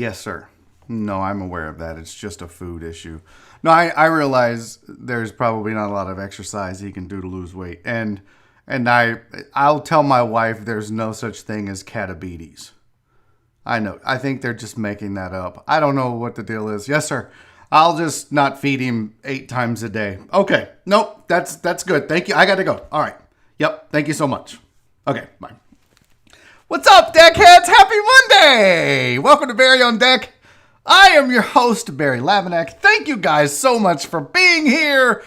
Yes, sir. No, I'm aware of that. It's just a food issue. No, I realize there's probably not a lot of exercise he can do to lose weight. And I'll tell my wife there's no such thing as catabetes. I know. I think they're just making that up. I don't know what the deal is. Yes, sir. I'll just not feed him 8 times a day. Okay. Nope. That's good. Thank you. I got to go. All right. Yep. Thank you so much. Okay. Bye. What's up, deckheads? Happy Monday! Welcome to Barry on Deck. I am your host, Barry Laminack. Thank you guys so much for being here.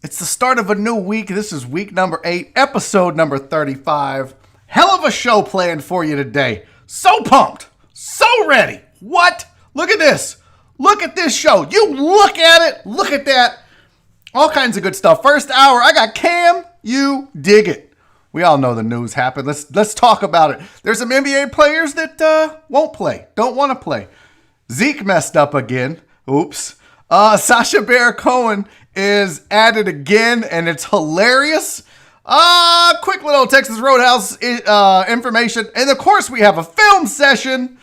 It's the start of a new week. This is week number 8, episode number 35. Hell of a show planned for you today. So pumped. So ready. What? Look at this. Look at this show. You look at it. Look at that. All kinds of good stuff. First hour, I got Cam. You dig it. We all know the news happened. Let's talk about it. There's some NBA players that won't play. Don't want to play. Zeek messed up again. Oops. Sacha Baron Cohen is at it again, and it's hilarious. Quick little Texas Roadhouse information. And, of course, we have a film session.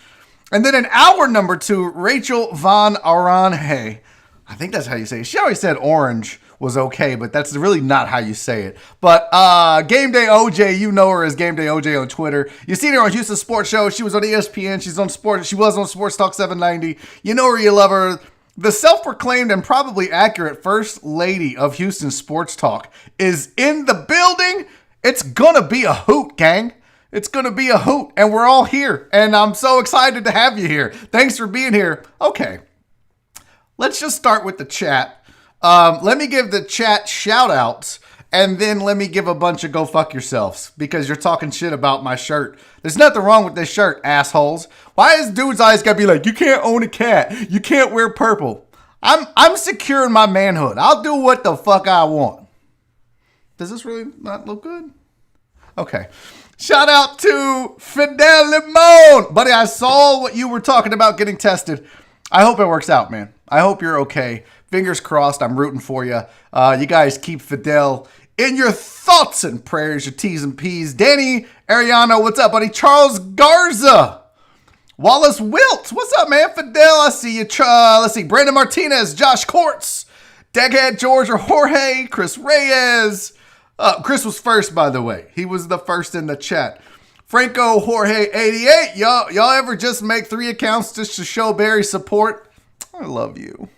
And then in hour number 2, Rachael Van Oranje. I think that's how you say it. She always said orange was okay, but that's really not how you say it. But Game Day OJ, you know her as Game Day OJ on Twitter. You seen her on Houston Sports Show. She was on ESPN. She was on Sports Talk 790. You know her, you love her. The self-proclaimed and probably accurate first lady of Houston Sports Talk is in the building. It's gonna be a hoot, gang. It's gonna be a hoot, and we're all here. And I'm so excited to have you here. Thanks for being here. Okay, let's just start with the chat. Let me give the chat shout outs, and then let me give a bunch of go fuck yourselves because you're talking shit about my shirt. There's nothing wrong with this shirt, assholes. Why is dude's eyes gotta be like, you can't own a cat, you can't wear purple? I'm secure in my manhood. I'll do what the fuck I want. Does this really not look good? Okay. Shout out to Fidel Limon. Buddy, I saw what you were talking about getting tested. I hope it works out, man. I hope you're okay. Fingers crossed. I'm rooting for you. You guys keep Fidel in your thoughts and prayers, your T's and P's. Danny Ariano, what's up, buddy? Charles Garza. Wallace Wilt, what's up, man? Fidel, I see you. Let's see. Brandon Martinez, Josh Courts, Deckhead George or Jorge, Chris Reyes. Chris was first, by the way. He was the first in the chat. Franco Jorge 88. Y'all ever just make 3 accounts just to show Barry support? I love you.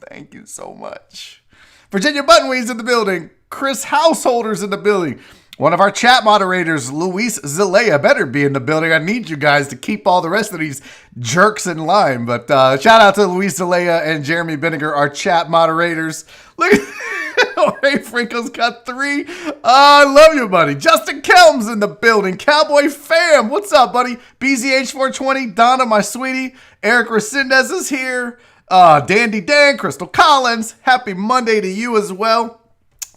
Thank you so much. Virginia Buttonweed's in the building. Chris Householder's in the building. One of our chat moderators, Luis Zelaya, better be in the building. I need you guys to keep all the rest of these jerks in line. But shout out to Luis Zelaya and Jeremy Benninger, our chat moderators. Look at Jorge Franco's got 3. I love you, buddy. Justin Kelms in the building. Cowboy Fam, what's up, buddy? BZH420, Donna, my sweetie. Eric Resendez is here. Dandy Dan, Crystal Collins. Happy Monday to you as well.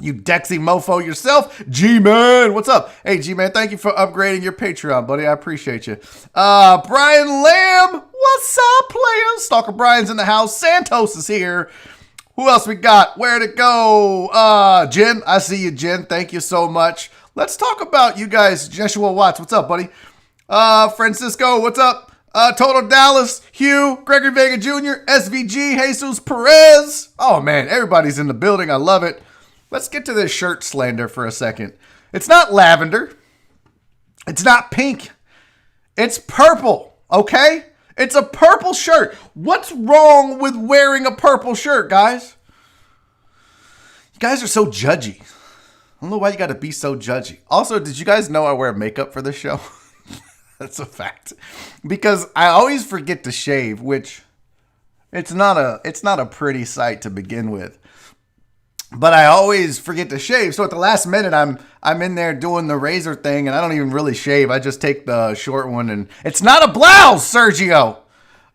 You Dexy mofo yourself. G-Man, what's up? Hey, G-Man, thank you for upgrading your Patreon, buddy. I appreciate you. Brian Lamb, what's up, players? Stalker Brian's in the house. Santos is here. Who else we got? Where'd it go? Jen, I see you, Jen. Thank you so much. Let's talk about you guys. Joshua Watts, what's up, buddy? Francisco, what's up? Total Dallas, Hugh, Gregory Vega Jr., SVG, Jesus Perez. Oh, man, everybody's in the building. I love it. Let's get to this shirt slander for a second. It's not lavender. It's not pink. It's purple, okay? It's a purple shirt. What's wrong with wearing a purple shirt, guys? You guys are so judgy. I don't know why you got to be so judgy. Also, did you guys know I wear makeup for this show? That's a fact. Because I always forget to shave, which it's not a pretty sight to begin with. But I always forget to shave. So at the last minute, I'm in there doing the razor thing, and I don't even really shave. I just take the short one, and it's not a blouse, Sergio.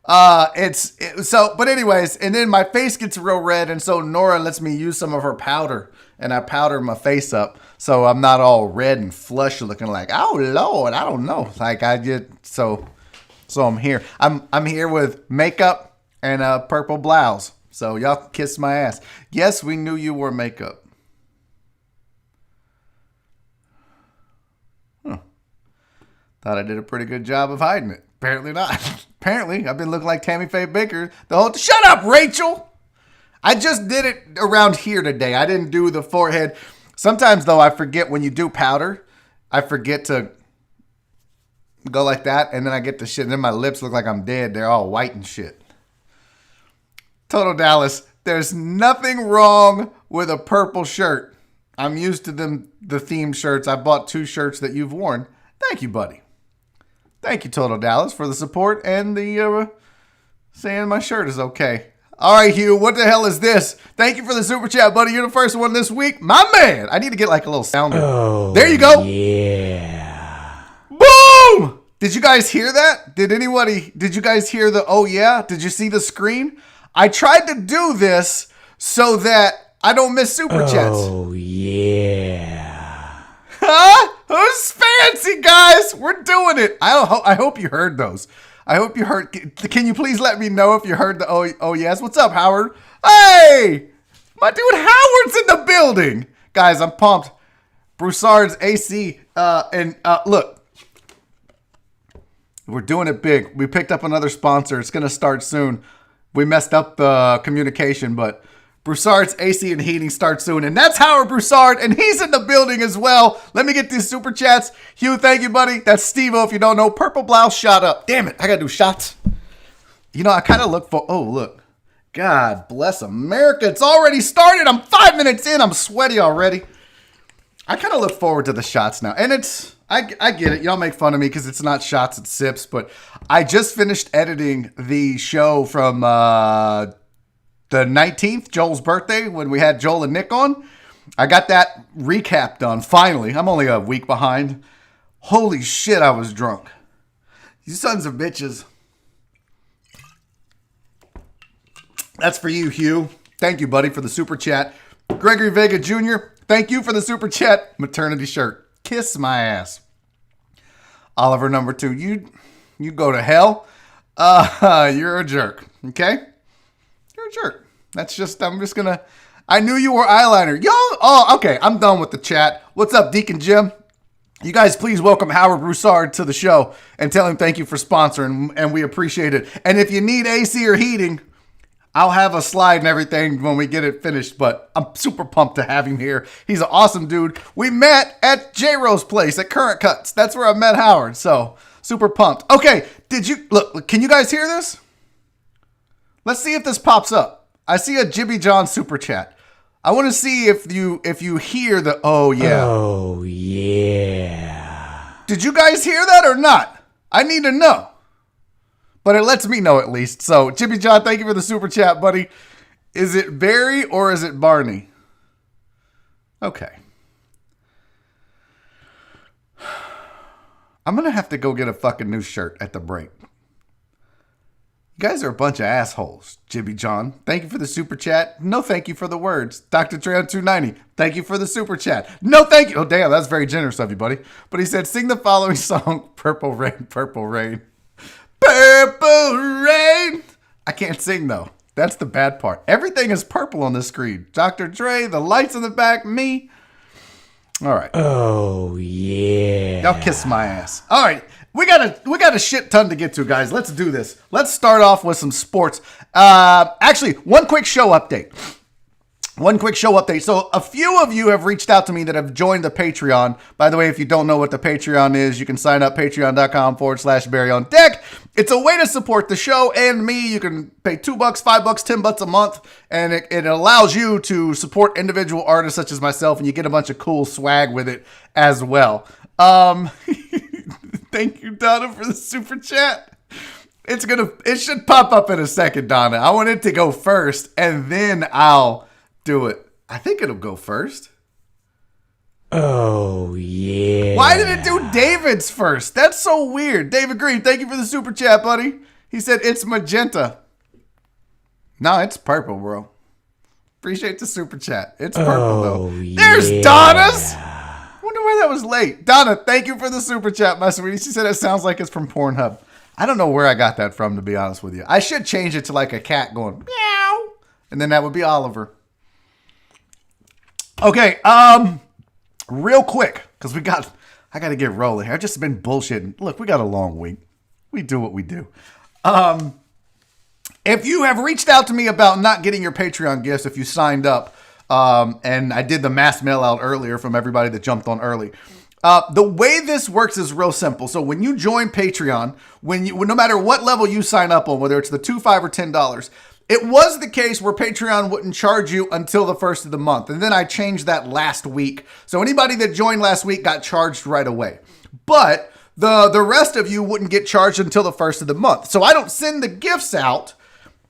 But anyways, and then my face gets real red, and so Nora lets me use some of her powder, and I powder my face up, so I'm not all red and flush looking like, oh Lord, I don't know. Like I get so I'm here. I'm here with makeup and a purple blouse. So y'all kiss my ass. Yes, we knew you wore makeup. Thought I did a pretty good job of hiding it. Apparently not. Apparently, I've been looking like Tammy Faye Baker the whole... Shut up, Rachel! I just did it around here today. I didn't do the forehead. Sometimes, though, I forget when you do powder, I forget to go like that, and then I get the shit, and then my lips look like I'm dead. They're all white and shit. Total Dallas, there's nothing wrong with a purple shirt. I'm used to the themed shirts. I bought 2 shirts that you've worn. Thank you, buddy. Thank you, Total Dallas, for the support and the saying my shirt is okay. All right, Hugh, what the hell is this? Thank you for the super chat, buddy. You're the first one this week. My man. I need to get like a little sounder. Oh, there you go. Yeah. Boom! Did you guys hear that? Did you guys hear the oh yeah? Did you see the screen? I tried to do this so that I don't miss super chats. Oh, yeah. Huh? Who's fancy, guys? We're doing it. I hope you heard those. I hope you heard. Can you please let me know if you heard the oh yes? What's up, Howard? Hey! My dude Howard's in the building. Guys, I'm pumped. Broussard's AC. Look. We're doing it big. We picked up another sponsor. It's going to start soon. We messed up the communication, but Broussard's AC and heating starts soon. And that's Howard Broussard, and he's in the building as well. Let me get these super chats. Hugh, thank you, buddy. That's Steve-O, if you don't know. Purple blouse shot up. Damn it, I got to do shots. You know, I kind of look for... Oh, look. God bless America. It's already started. I'm 5 minutes in. I'm sweaty already. I kind of look forward to the shots now. And it's... I get it. Y'all make fun of me because it's not shots, it's sips. But I just finished editing the show from the 19th, Joel's birthday, when we had Joel and Nick on. I got that recap done, finally. I'm only a week behind. Holy shit, I was drunk. You sons of bitches. That's for you, Hugh. Thank you, buddy, for the super chat. Gregory Vega Jr., thank you for the super chat. Maternity shirt. Kiss my ass. Oliver number 2, you go to hell. You're a jerk. Okay? You're a jerk. I knew you were eyeliner. Okay, I'm done with the chat. What's up, Deacon Jim? You guys please welcome Howard Broussard to the show and tell him thank you for sponsoring, and we appreciate it. And if you need AC or heating, I'll have a slide and everything when we get it finished, but I'm super pumped to have him here. He's an awesome dude. We met at J-Rose place at Current Cuts. That's where I met Howard, so super pumped. Okay, look, can you guys hear this? Let's see if this pops up. I see a Jibby John super chat. I want to see if you hear the oh yeah. Oh, yeah. Did you guys hear that or not? I need to know. But it lets me know at least. So, Chippy John, thank you for the super chat, buddy. Is it Barry or is it Barney? Okay. I'm going to have to go get a fucking new shirt at the break. You guys are a bunch of assholes. Jibby John, thank you for the super chat. No thank you for the words. Dr. Tran 290, thank you for the super chat. No thank you. Oh, damn, that's very generous of you, buddy. But he said, sing the following song, Purple Rain, Purple Rain. Purple rain. I can't sing though. That's the bad part. Everything is purple on the screen. Dr. Dre, the lights in the back, me. All right. Oh yeah. Y'all kiss my ass. All right. We got a shit ton to get to, guys. Let's do this. Let's start off with some sports. Actually, one quick show update. So a few of you have reached out to me that have joined the Patreon. By the way, if you don't know what the Patreon is, you can sign up patreon.com/BarryOnDeck. It's a way to support the show and me. You can pay $2, $5, $10 a month, and it allows you to support individual artists such as myself, and you get a bunch of cool swag with it as well. Thank you, Donna, for the super chat. It should pop up in a second, Donna. I want it to go first, and then I'll do it. I think it'll go first. Oh, yeah. Why did it do David's first? That's so weird. David Green, thank you for the super chat, buddy. He said it's magenta. No, it's purple, bro. Appreciate the super chat. It's purple, though. There's Donna's. Wonder why that was late. Donna, thank you for the super chat, my sweetie. She said it sounds like it's from Pornhub. I don't know where I got that from, to be honest with you. I should change it to like a cat going meow, and then that would be Oliver. Okay, real quick, because I got to get rolling. I've just been bullshitting. Look, we got a long week. We do what we do. If you have reached out to me about not getting your Patreon gifts, if you signed up, and I did the mass mail out earlier from everybody that jumped on early. The way this works is real simple. So when you join Patreon, no matter what level you sign up on, whether it's the $2, $5, or $10, it was the case where Patreon wouldn't charge you until the first of the month. And then I changed that last week. So anybody that joined last week got charged right away. But the rest of you wouldn't get charged until the first of the month. So I don't send the gifts out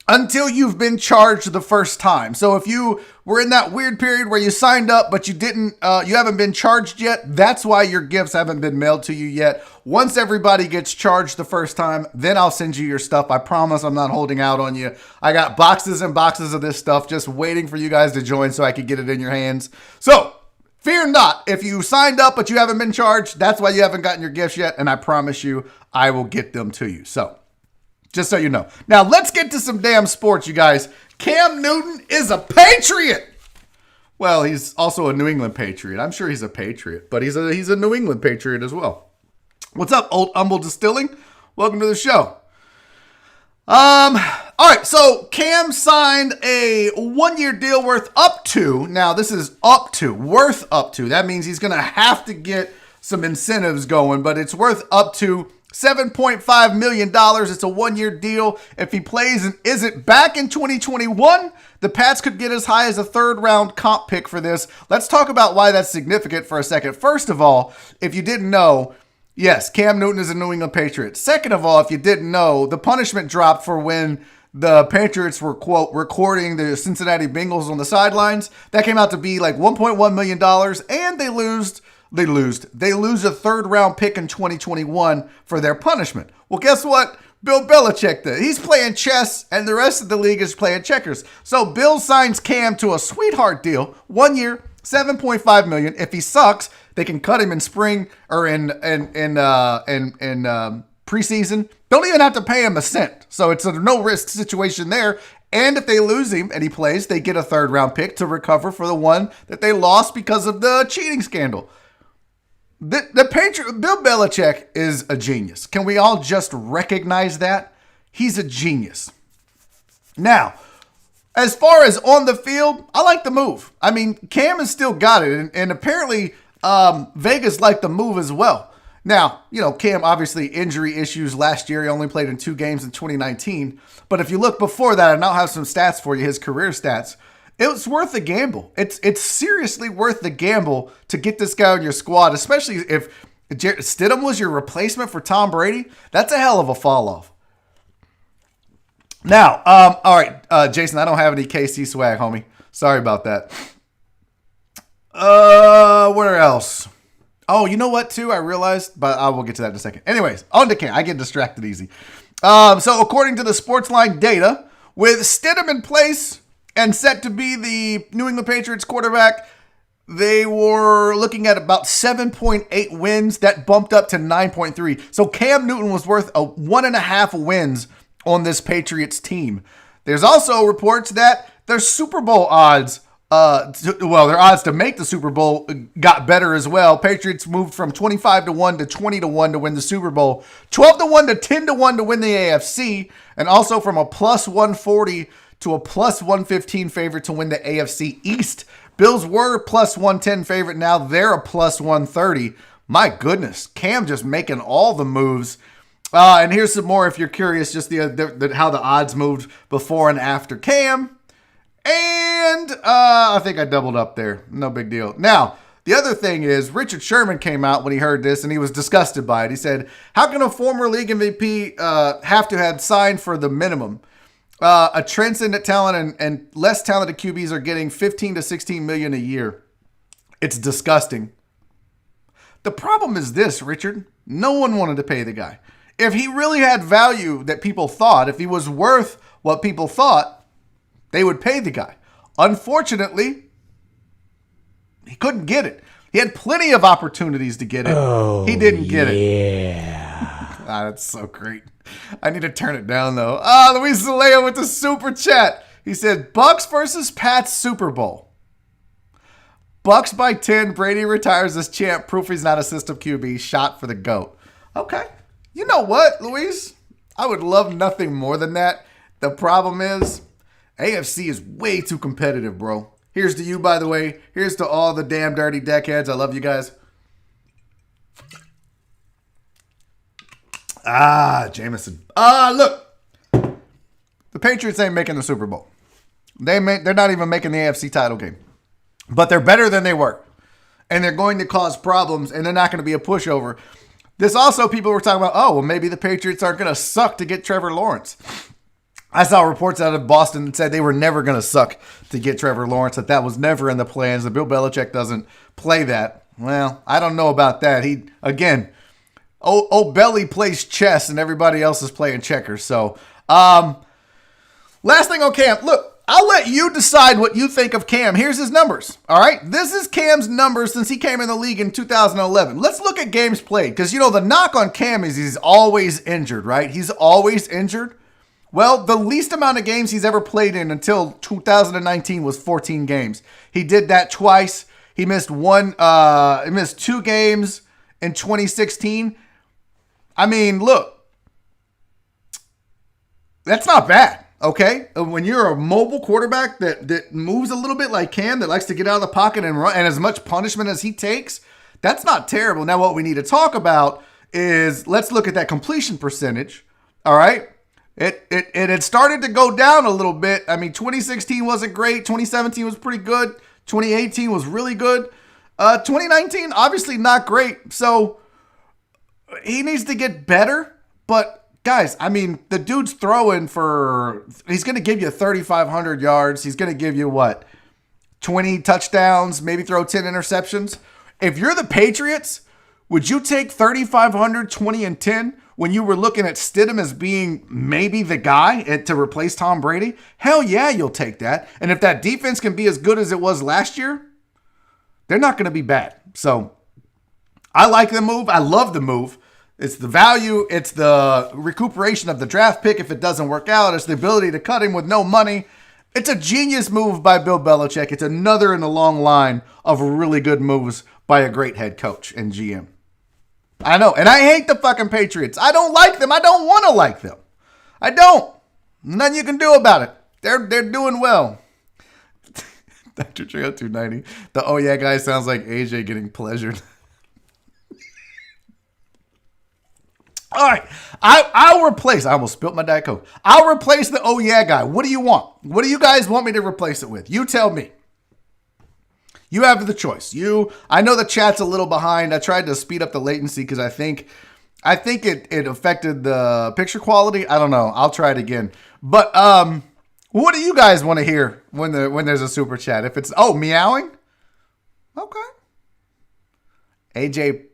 until you've been charged the first time. So if you were in that weird period where you signed up, but you haven't been charged yet, that's why your gifts haven't been mailed to you yet. Once everybody gets charged the first time, then I'll send you your stuff. I promise I'm not holding out on you. I got boxes and boxes of this stuff just waiting for you guys to join so I could get it in your hands. So fear not, if you signed up, but you haven't been charged, that's why you haven't gotten your gifts yet. And I promise you, I will get them to you. So just so you know. Now, let's get to some damn sports, you guys. Cam Newton is a Patriot. Well, he's also a New England Patriot. I'm sure he's a Patriot, but he's a New England Patriot as well. What's up, Old Humble Distilling? Welcome to the show. All right, so Cam signed a 1-year deal worth up to, now this is worth up to. That means he's going to have to get some incentives going, but it's worth up to $7.5 million. It's a 1-year deal. If he plays and isn't back in 2021, the Pats could get as high as a 3rd-round comp pick for this. Let's talk about why that's significant for a second. First of all, if you didn't know, yes, Cam Newton is a New England Patriot. Second of all, if you didn't know, the punishment dropped for when the Patriots were, quote, recording the Cincinnati Bengals on the sidelines. That came out to be like $1.1 million, and they lose a 3rd-round pick in 2021 for their punishment. Well, guess what? Bill Belichick did. He's playing chess, and the rest of the league is playing checkers. So Bill signs Cam to a sweetheart deal, 1 year, $7.5 million. If he sucks, they can cut him in spring or in preseason. Don't even have to pay him a cent. So it's a no-risk situation there. And if they lose him and he plays, they get a 3rd-round pick to recover for the one that they lost because of the cheating scandal. The Patriot, Bill Belichick is a genius. Can we all just recognize that? He's a genius. Now, as far as on the field, I like the move. I mean, Cam has still got it, and apparently Vegas liked the move as well. Now, Cam obviously injury issues last year. He only played in 2 games in 2019. But if you look before that, I now have some stats for you, his career stats. It's worth the gamble. It's seriously worth the gamble to get this guy on your squad, especially if Stidham was your replacement for Tom Brady. That's a hell of a fall off. Now, all right, Jason, I don't have any KC swag, homie. Sorry about that. Where else? Oh, you know what, too? I realized, but I will get to that in a second. Anyways, on to Cam. I get distracted easy. So according to the Sportsline data, with Stidham in place and set to be the New England Patriots quarterback, they were looking at about 7.8 wins. That bumped up to 9.3. So Cam Newton was worth a 1.5 wins on this Patriots team. There's also reports that their Super Bowl odds, their odds to make the Super Bowl got better as well. Patriots moved from 25-1 to 20-1 to win the Super Bowl, 12-1 to 10-1 to win the AFC, and also from a plus 140 to a plus 115 favorite to win the AFC East. Bills were plus 110 favorite. Now they're a plus 130. My goodness, Cam just making all the moves. And here's some more if you're curious, just how the odds moved before and after Cam. And I think I doubled up there. No big deal. Now, the other thing is Richard Sherman came out when he heard this and he was disgusted by it. He said, how can a former league MVP have to have signed for the minimum? A transcendent talent and less talented QBs are getting 15 to 16 million a year. It's disgusting. The problem is this, Richard. No one wanted to pay the guy. If he really had value that people thought, if he was worth what people thought, they would pay the guy. Unfortunately, he couldn't get it. He had plenty of opportunities to get it. Oh, he didn't get it. Yeah. That's so great. I need to turn it down, though. Luis Zalea with the super chat. He said, Bucks versus Pats Super Bowl. Bucks by 10. Brady retires as champ. Proof he's not a system QB. Shot for the GOAT. Okay. You know what, Luis? I would love nothing more than that. The problem is, AFC is way too competitive, bro. Here's to you, by the way. Here's to all the damn dirty deckheads. I love you guys. Jameson. Look. The Patriots ain't making the Super Bowl. They're not even making the AFC title game. But they're better than they were. And they're going to cause problems, and they're not going to be a pushover. This also, people were talking about, oh, well, maybe the Patriots aren't going to suck to get Trevor Lawrence. I saw reports out of Boston that said they were never going to suck to get Trevor Lawrence, that was never in the plans. That Bill Belichick doesn't play that. Well, I don't know about that. Belly plays chess and everybody else is playing checkers. So, last thing on Cam. Look, I'll let you decide what you think of Cam. Here's his numbers. All right. This is Cam's numbers since he came in the league in 2011. Let's look at games played. Because, the knock on Cam is he's always injured, right? He's always injured. Well, the least amount of games he's ever played in until 2019 was 14 games. He did that twice. He missed he missed 2 games in 2016. I mean, look, that's not bad. Okay, when you're a mobile quarterback that moves a little bit like Cam, that likes to get out of the pocket and run, and as much punishment as he takes, that's not terrible. Now, what we need to talk about is let's look at that completion percentage. All right, it had started to go down a little bit. I mean, 2016 wasn't great. 2017 was pretty good. 2018 was really good. 2019 obviously not great. So he needs to get better, but. Guys, I mean, the dude's throwing he's going to give you 3,500 yards. He's going to give you, 20 touchdowns, maybe throw 10 interceptions. If you're the Patriots, would you take 3,500, 20, and 10 when you were looking at Stidham as being maybe the guy to replace Tom Brady? Hell yeah, you'll take that. And if that defense can be as good as it was last year, they're not going to be bad. So I like the move. I love the move. It's the value. It's the recuperation of the draft pick if it doesn't work out. It's the ability to cut him with no money. It's a genius move by Bill Belichick. It's another in the long line of really good moves by a great head coach and GM. I know. And I hate the fucking Patriots. I don't like them. I don't want to like them. I don't. Nothing you can do about it. They're doing well. Dr. Trio 290. The oh yeah guy sounds like AJ getting pleasured. All right, I'll replace. I almost spilt my Diet Coke. I'll replace the oh yeah guy. What do you want? What do you guys want me to replace it with? You tell me. You have the choice. I know the chat's a little behind. I tried to speed up the latency because I think it affected the picture quality. I don't know. I'll try it again. But what do you guys want to hear when there's a super chat? If it's meowing, okay. AJ.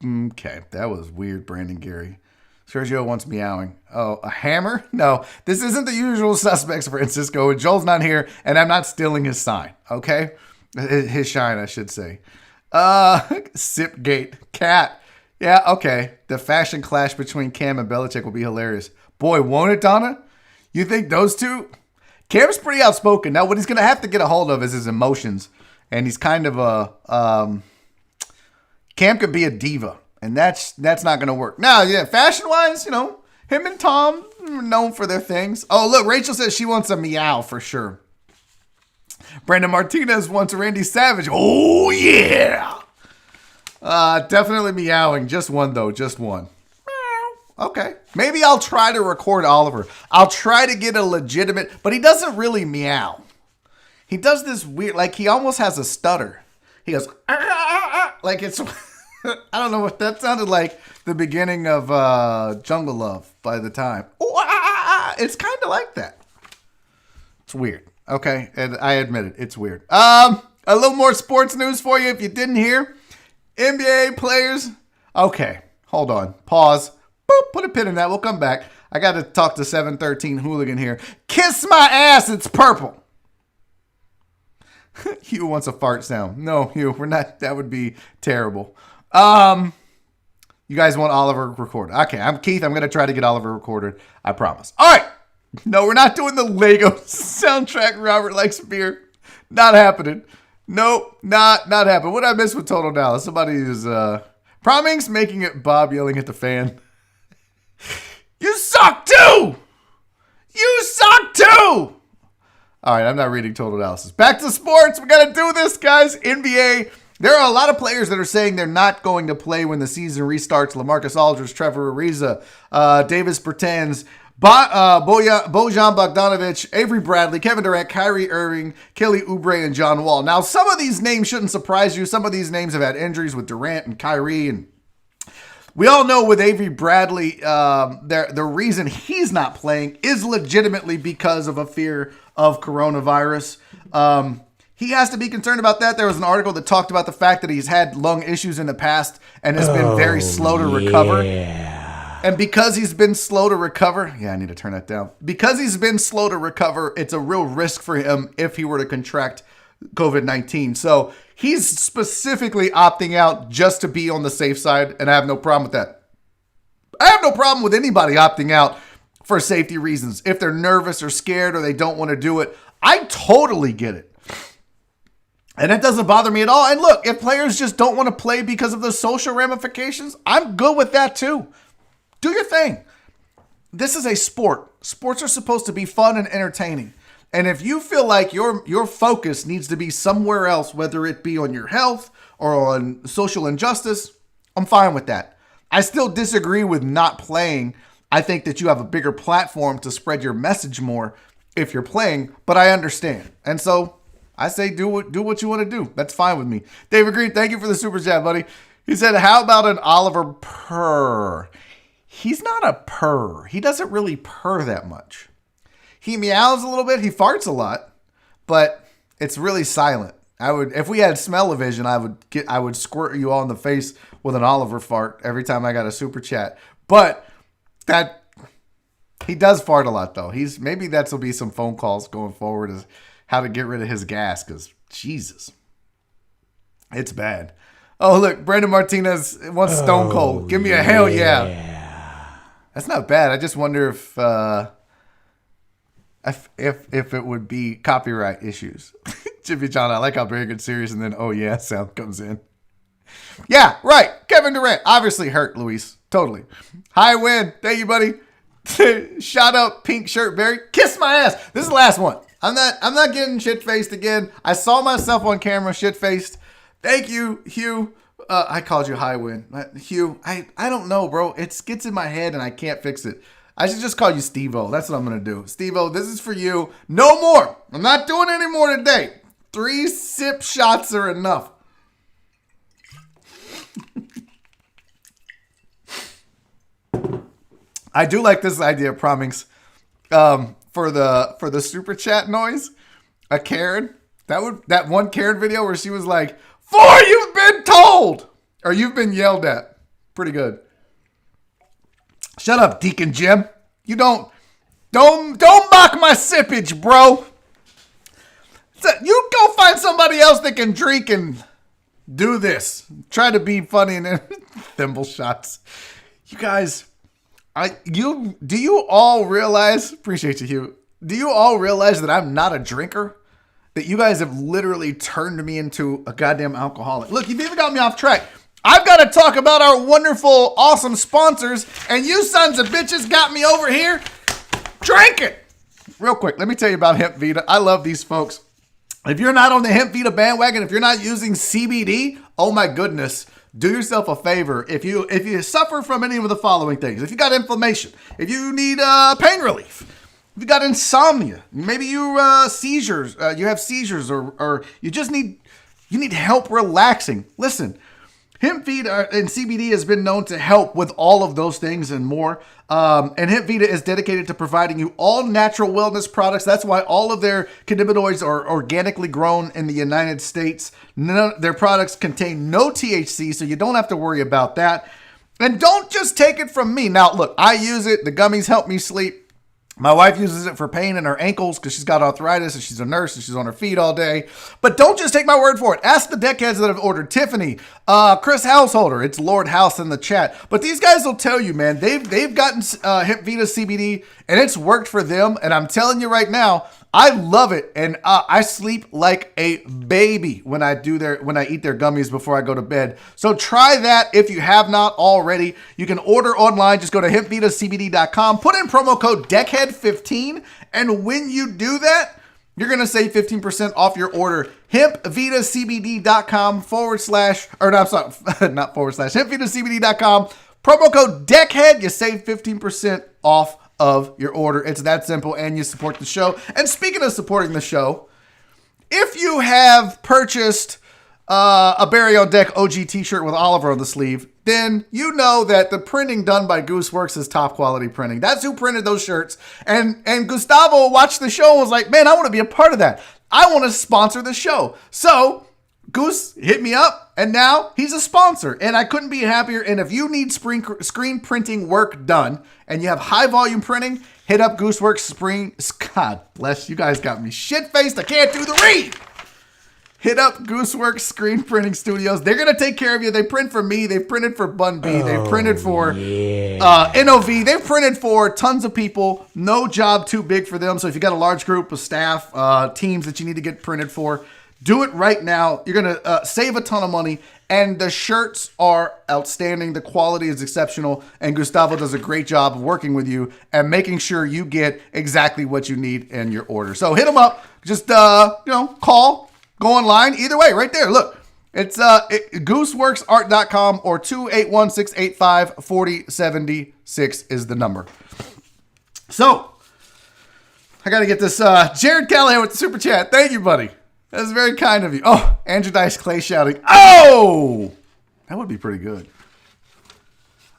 Okay, that was weird, Brandon Gary. Sergio wants meowing. Oh, a hammer? No, this isn't the usual suspects, Francisco. Joel's not here, and I'm not stealing his sign, okay? His shine, I should say. Sipgate. Cat. Yeah, okay. The fashion clash between Cam and Belichick will be hilarious. Boy, won't it, Donna? You think those two? Cam's pretty outspoken. Now, what he's going to have to get a hold of is his emotions, and he's kind of a... Cam could be a diva, and that's not going to work. Now, yeah, fashion-wise, him and Tom are known for their things. Oh, look, Rachel says she wants a meow for sure. Brandon Martinez wants Randy Savage. Oh, yeah. Definitely meowing. Just one, though. Just one. Meow. Okay. Maybe I'll try to record Oliver. I'll try to get a legitimate, but he doesn't really meow. He does this weird, like he almost has a stutter. He goes, like it's... I don't know what that sounded like. The beginning of Jungle Love by the time. It's kind of like that. It's weird. Okay, and I admit it. It's weird. A little more sports news for you if you didn't hear. NBA players. Okay, hold on. Pause. Boop, put a pin in that. We'll come back. I got to talk to 713 Hooligan here. Kiss my ass. It's purple. Hugh wants a fart sound. No, Hugh, we're not. That would be terrible. You guys want Oliver recorded? Okay, I'm Keith. I'm going to try to get Oliver recorded. I promise. All right. No, we're not doing the Lego soundtrack. Robert likes beer. Not happening. Nope, not happening. What I missed with Total Dallas? Somebody is Promings making it Bob yelling at the fan. You suck too! You suck too! All right, I'm not reading Total Dallas. Back to sports. We got to do this, guys. NBA. There are a lot of players that are saying they're not going to play when the season restarts. LaMarcus Aldridge, Trevor Ariza, Davis Bertans, Bojan Bogdanovic, Avery Bradley, Kevin Durant, Kyrie Irving, Kelly Oubre, and John Wall. Now, some of these names shouldn't surprise you. Some of these names have had injuries with Durant and Kyrie, and we all know with Avery Bradley, the reason he's not playing is legitimately because of a fear of coronavirus. He has to be concerned about that. There was an article that talked about the fact that he's had lung issues in the past and has been very slow to recover. And because he's been slow to recover, I need to turn that down. Because he's been slow to recover, it's a real risk for him if he were to contract COVID-19. So he's specifically opting out just to be on the safe side, and I have no problem with that. I have no problem with anybody opting out for safety reasons. If they're nervous or scared or they don't want to do it, I totally get it. And that doesn't bother me at all. And look, if players just don't want to play because of the social ramifications, I'm good with that too. Do your thing. This is a sport. Sports are supposed to be fun and entertaining. And if you feel like your focus needs to be somewhere else, whether it be on your health or on social injustice, I'm fine with that. I still disagree with not playing. I think that you have a bigger platform to spread your message more if you're playing, but I understand. And so I say do what you want to do. That's fine with me. David Green, thank you for the super chat, buddy. He said, how about an Oliver purr? He's not a purr. He doesn't really purr that much. He meows a little bit. He farts a lot, but it's really silent. If we had smell-o-vision, I would squirt you all in the face with an Oliver fart every time I got a super chat. But he does fart a lot though. Maybe that'll be some phone calls going forward is how to get rid of his gas, because Jesus, it's bad. Oh look, Brandon Martinez wants Stone Cold. Give me a hell yeah. That's not bad. I just wonder if it would be copyright issues. Jimmy John, I like how very good serious and then oh yeah sound comes in. Yeah, right. Kevin Durant obviously hurt, Luis. Totally. High win. Thank you, buddy. Shout out pink shirt Barry. Kiss my ass. This is the last one. I'm not getting shit faced again. I saw myself on camera shit faced. Thank you, Hugh. I called you High Win. Hugh, I don't know, bro. It gets in my head and I can't fix it. I should just call you Steve-O. That's what I'm going to do. Steve-O, this is for you. No more. I'm not doing any more today. 3 sip shots are enough. I do like this idea, Promings. For the super chat noise, a Karen. That one Karen video where she was like, "For you've been told," or "You've been yelled at." Pretty good. Shut up, Deacon Jim. You don't mock my sippage, bro. You go find somebody else that can drink and do this. Try to be funny and thimble shots. You guys, do you all realize? Appreciate you, Hugh. Do you all realize that I'm not a drinker? That you guys have literally turned me into a goddamn alcoholic. Look, you've even got me off track. I've got to talk about our wonderful, awesome sponsors, and you sons of bitches got me over here drinking. Real quick, let me tell you about Hemp Vita. I love these folks. If you're not on the Hemp Vita bandwagon, if you're not using CBD, oh my goodness, do yourself a favor. If you suffer from any of the following things, if you got inflammation, if you need pain relief, if you got insomnia, maybe you have seizures, or you just need help relaxing. Listen, Hemp Vita and CBD has been known to help with all of those things and more. And Hemp Vita is dedicated to providing you all natural wellness products. That's why all of their cannabinoids are organically grown in the United States. Their products contain no THC, so you don't have to worry about that. And don't just take it from me. Now, look, I use it. The gummies help me sleep. My wife uses it for pain in her ankles because she's got arthritis and she's a nurse and she's on her feet all day. But don't just take my word for it. Ask the deckheads that have ordered. Tiffany, Chris Householder. It's Lord House in the chat. But these guys will tell you, man, they've gotten Hemp Vita CBD and it's worked for them. And I'm telling you right now, I love it, and I sleep like a baby when I eat their gummies before I go to bed. So try that if you have not already. You can order online. Just go to hempvitacbd.com. Put in promo code DECKHEAD15, and when you do that, you're gonna save 15% off your order. hempvitacbd.com / or no, I'm sorry, not / hempvitacbd.com. Promo code DECKHEAD. You save 15% off of your order. It's that simple, and you support the show. And speaking of supporting the show, if you have purchased a Barry on Deck OG t-shirt with Oliver on the sleeve, then you know that the printing done by Gooseworks is top quality printing. That's who printed those shirts. And Gustavo watched the show and was like, man, I want to be a part of that. I want to sponsor the show. So Goose hit me up, and now he's a sponsor, and I couldn't be happier. And if you need screen printing work done and you have high volume printing, hit up Gooseworks God bless, you guys got me shit-faced. I can't do the read. Hit up Gooseworks Screen Printing Studios. They're going to take care of you. They print for me. They've printed for Bun B. They've printed for NOV. They've printed for tons of people. No job too big for them. So if you got a large group of staff, teams that you need to get printed for, do it right now. You're going to save a ton of money, and the shirts are outstanding. The quality is exceptional, and Gustavo does a great job of working with you and making sure you get exactly what you need in your order. So hit them up. Just, call, go online. Either way, right there. Look, it's gooseworksart.com or 281-685-4076 is the number. So, I got to get this. Jared Callahan with the super chat. Thank you, buddy. That's very kind of you. Oh, Andrew Dice Clay shouting, oh! That would be pretty good.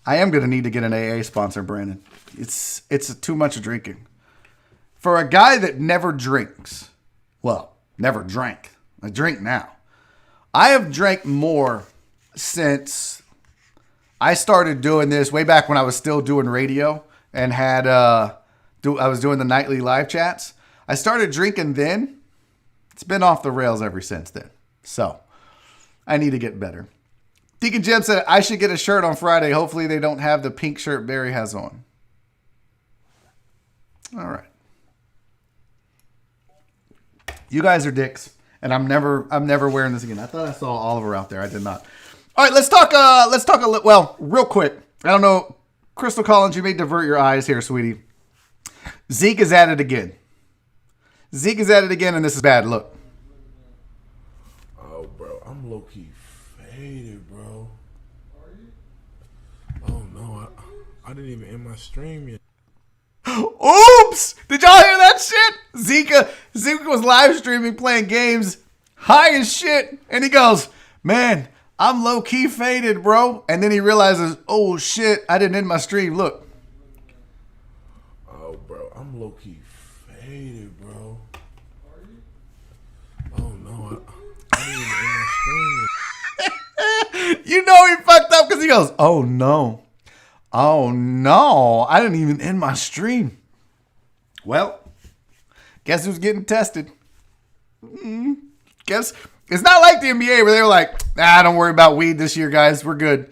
I am going to need to get an AA sponsor, Brandon. It's too much drinking. For a guy that never drinks, well, never drank. I drink now. I have drank more since I started doing this way back when I was still doing radio and had I was doing the nightly live chats. I started drinking then. It's been off the rails ever since then. So, I need to get better. Deacon Jim said, I should get a shirt on Friday. Hopefully they don't have the pink shirt Barry has on. All right. You guys are dicks, and I'm never wearing this again. I thought I saw Oliver out there. I did not. All right, let's talk real quick. I don't know. Crystal Collins, you may divert your eyes here, sweetie. Zeek is at it again. Zeek is at it again, and this is bad. Look. Oh, bro. I'm low-key faded, bro. Oh, no. I didn't even end my stream yet. Oops! Did y'all hear that shit? Zeek was live streaming, playing games, high as shit, and he goes, man, I'm low-key faded, bro. And then he realizes, oh, shit, I didn't end my stream. Look. Oh, bro. I'm low-key faded, bro. Oh, no. I didn't even end my stream yet. You know he fucked up because he goes, oh, no. Oh, no. I didn't even end my stream. Well, guess who's getting tested? Guess it's not like the NBA where they're like, don't worry about weed this year, guys. We're good.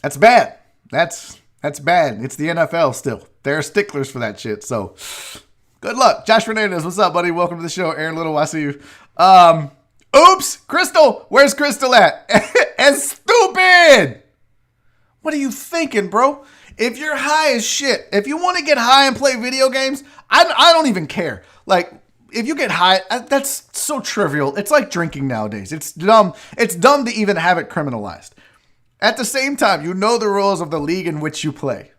That's bad. That's bad. It's the NFL still. They're sticklers for that shit. So good luck. Josh Fernandez, what's up, buddy? Welcome to the show. Aaron Little, I see you. Oops, Crystal. Where's Crystal at? And stupid. What are you thinking, bro? If you're high as shit, if you want to get high and play video games, I don't even care. Like, if you get high, that's so trivial. It's like drinking nowadays. It's dumb. It's dumb to even have it criminalized. At the same time, you know the rules of the league in which you play.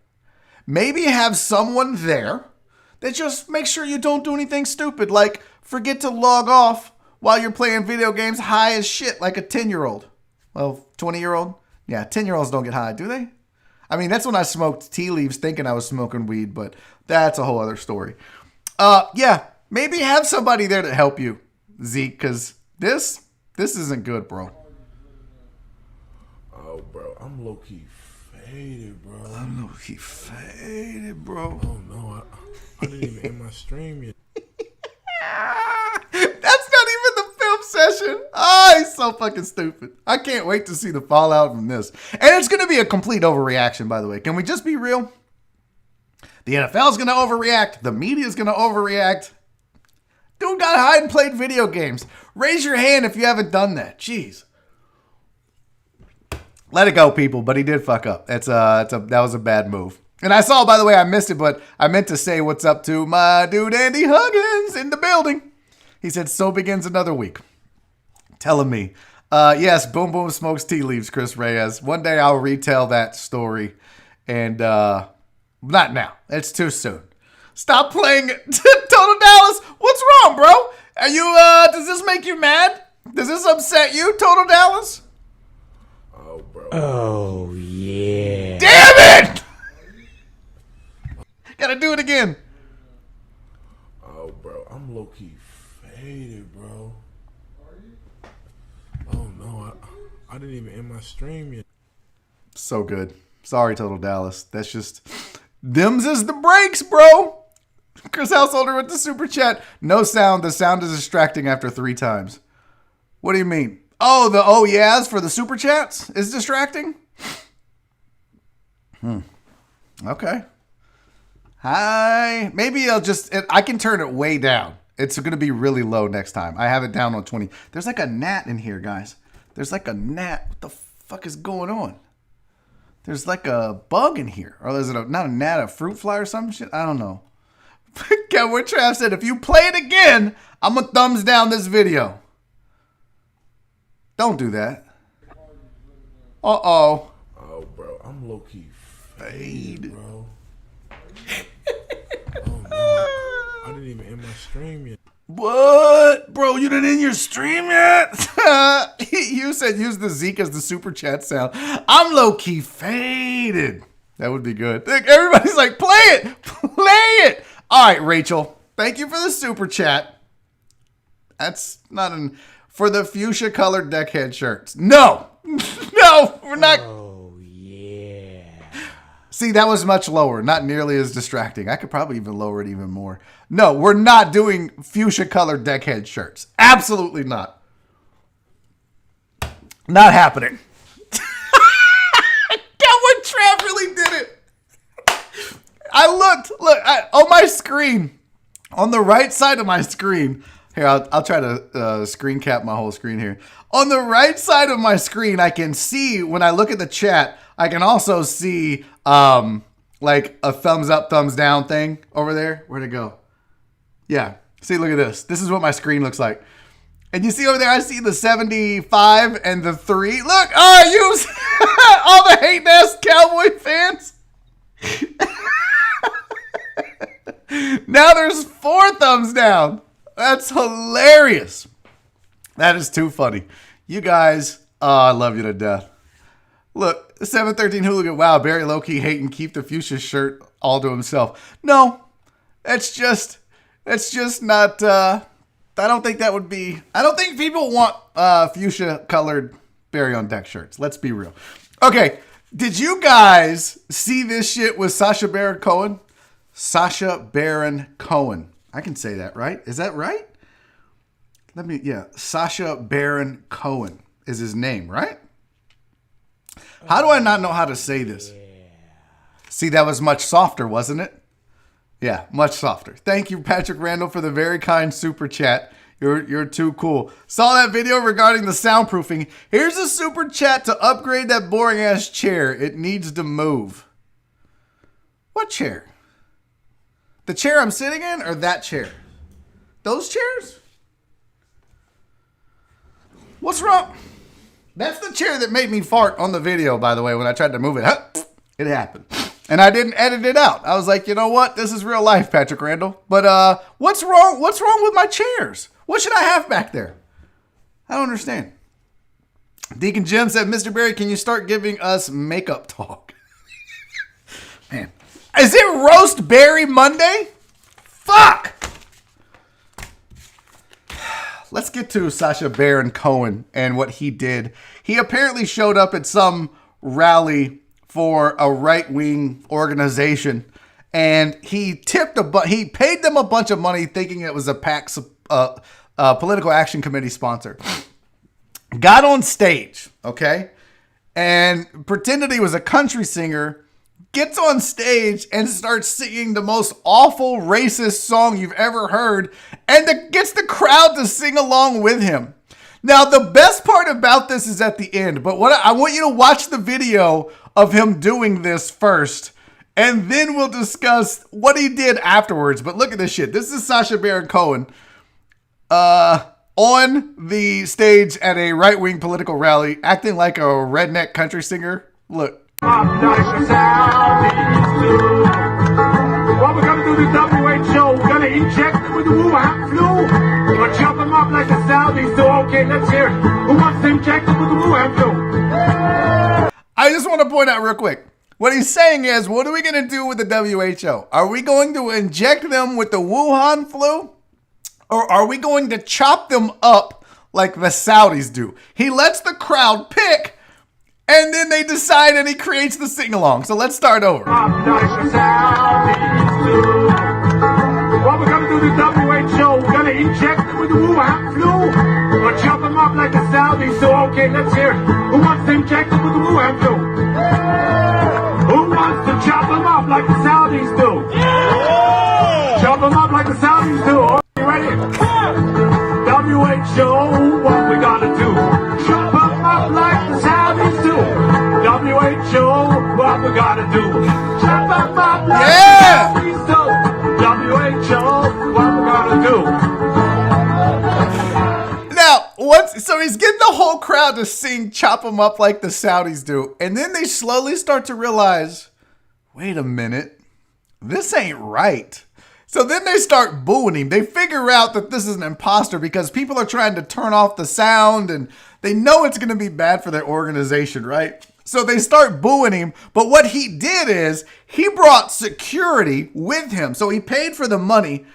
Maybe have someone there that just makes sure you don't do anything stupid, like forget to log off while you're playing video games high as shit, like a 10-year-old. Well, 20-year-old? Yeah, 10-year-olds don't get high, do they? I mean, that's when I smoked tea leaves thinking I was smoking weed, but that's a whole other story. Yeah, maybe have somebody there to help you, Zeke, because this isn't good, bro. Oh, bro, I'm low-key faded, bro. Oh, no, I didn't even end my stream yet. That's not even the film session. Oh, he's so fucking stupid. I can't wait to see the fallout from this. And it's going to be a complete overreaction, by the way. Can we just be real? The NFL's going to overreact. The media's going to overreact. Dude got high and played video games. Raise your hand if you haven't done that. Jeez. Let it go, people. But he did fuck up. That was a bad move. And I saw, by the way, I missed it, but I meant to say what's up to my dude Andy Huggins in the building. He said, so begins another week. Telling me. Yes, Boom Boom smokes tea leaves, Chris Reyes. One day I'll retell that story. And not now. It's too soon. Stop playing Total Dallas. What's wrong, bro? Are you, does this make you mad? Does this upset you, Total Dallas? Oh, bro. Oh, yeah. Damn it! Gotta do it again. Oh, bro. I'm low-key faded, bro. Oh, no. I didn't even end my stream yet. So good. Sorry, Total Dallas. That's just... Them's is the breaks, bro. Chris Householder with the super chat. No sound. The sound is distracting after 3 times. What do you mean? Oh, the oh yeahs for the super chats is distracting? Okay. Hi. Maybe I can turn it way down. It's going to be really low next time. I have it down on 20. There's like a gnat in here, guys. There's like a gnat. What the fuck is going on? There's like a bug in here. Or is it not a gnat, a fruit fly or some shit? I don't know. Cowboy Trav said, if you play it again, I'm going to thumbs down this video. Don't do that. Uh-oh. Oh, bro. I'm low-key faded, bro. Oh, no. I didn't even end my stream yet. What? Bro, you didn't end your stream yet? You said use the Zeek as the super chat sound. I'm low-key faded. That would be good. Everybody's like, play it. Play it. All right, Rachel. Thank you for the super chat. That's not for the fuchsia colored deckhead shirts. No. No, we're not. Oh, yeah. See, that was much lower. Not nearly as distracting. I could probably even lower it even more. No, we're not doing fuchsia colored deckhead shirts. Absolutely not. Not happening. Cowboy Trav really did it. Look, on my screen, on the right side of my screen. Here, I'll try to screen cap my whole screen here. On the right side of my screen, I can see, when I look at the chat, I can also see like a thumbs up, thumbs down thing over there. Where'd it go? Yeah. See, look at this. This is what my screen looks like. And you see over there, I see the 75 and the 3. Look, use all the hate-ass Cowboy fans. Now there's 4 thumbs down. That's hilarious. That is too funny. You guys, I love you to death. Look, 713 Hooligan. Wow, Barry low-key hating keep the fuchsia shirt all to himself. No, that's just not, I don't think that would be, I don't think people want fuchsia colored Barry on deck shirts. Let's be real. Okay, did you guys see this shit with Sacha Baron Cohen? Sacha Baron Cohen. I can say that, right? Is that right? Sacha Baron Cohen is his name, right? How do I not know how to say this? See, that was much softer, wasn't it? Yeah, much softer. Thank you, Patrick Randall, for the very kind super chat. You're too cool. Saw that video regarding the soundproofing. Here's a super chat to upgrade that boring ass chair. It needs to move. What chair? The chair I'm sitting in or that chair? Those chairs? What's wrong? That's the chair that made me fart on the video, by the way, when I tried to move it. It happened. And I didn't edit it out. I was like, you know what? This is real life, Patrick Randall. But what's wrong? What's wrong with my chairs? What should I have back there? I don't understand. Deacon Jim said, Mr. Barry, can you start giving us makeup talk? Man. Is it Roast Barry Monday? Fuck! Let's get to Sacha Baron Cohen and what he did. He apparently showed up at some rally for a right-wing organization, and he paid them a bunch of money thinking it was a PAC, Political Action Committee sponsor. Got on stage, okay, and pretended he was a country singer gets on stage and starts singing the most awful racist song you've ever heard and gets the crowd to sing along with him. Now, the best part about this is at the end, but what I want you to watch the video of him doing this first, and then we'll discuss what he did afterwards. But look at this shit. This is Sacha Baron Cohen on the stage at a right-wing political rally, acting like a redneck country singer. Look. What we're gonna do the WHO, we're gonna inject them with the Wuhan flu. We're gonna chop them up like the Saudis do. Okay, let's hear it. Who wants to inject them with the Wuhan flu? I just want to point out real quick. What he's saying is, what are we going to do with the WHO? Are we going to inject them with the Wuhan flu? Or are we going to chop them up like the Saudis do? He lets the crowd pick, and then they decide, and he creates the sing-along. So let's start over. What we're gonna do the WHO, we're gonna inject them with the Wuhan flu. We're gonna chop them up like the Saudis do. Okay, let's hear it. Who wants to inject them with the Wuhan flu? Who wants to chop them up like the Saudis do? Chop them up like the Saudis do. Okay, you ready? WHO, what we gotta do? Chop them up like the Saudis do. WHO, what we gotta do? Chop them up like Yeah! the Saudis do. WHO, what we gotta do? Now, so he's getting the whole crowd to sing Chop 'em Up like the Saudis do. And then they slowly start to realize, wait a minute, this ain't right. So then they start booing him. They figure out that this is an imposter because people are trying to turn off the sound and they know it's going to be bad for their organization, right? So they start booing him. But what he did is he brought security with him. So he paid for the money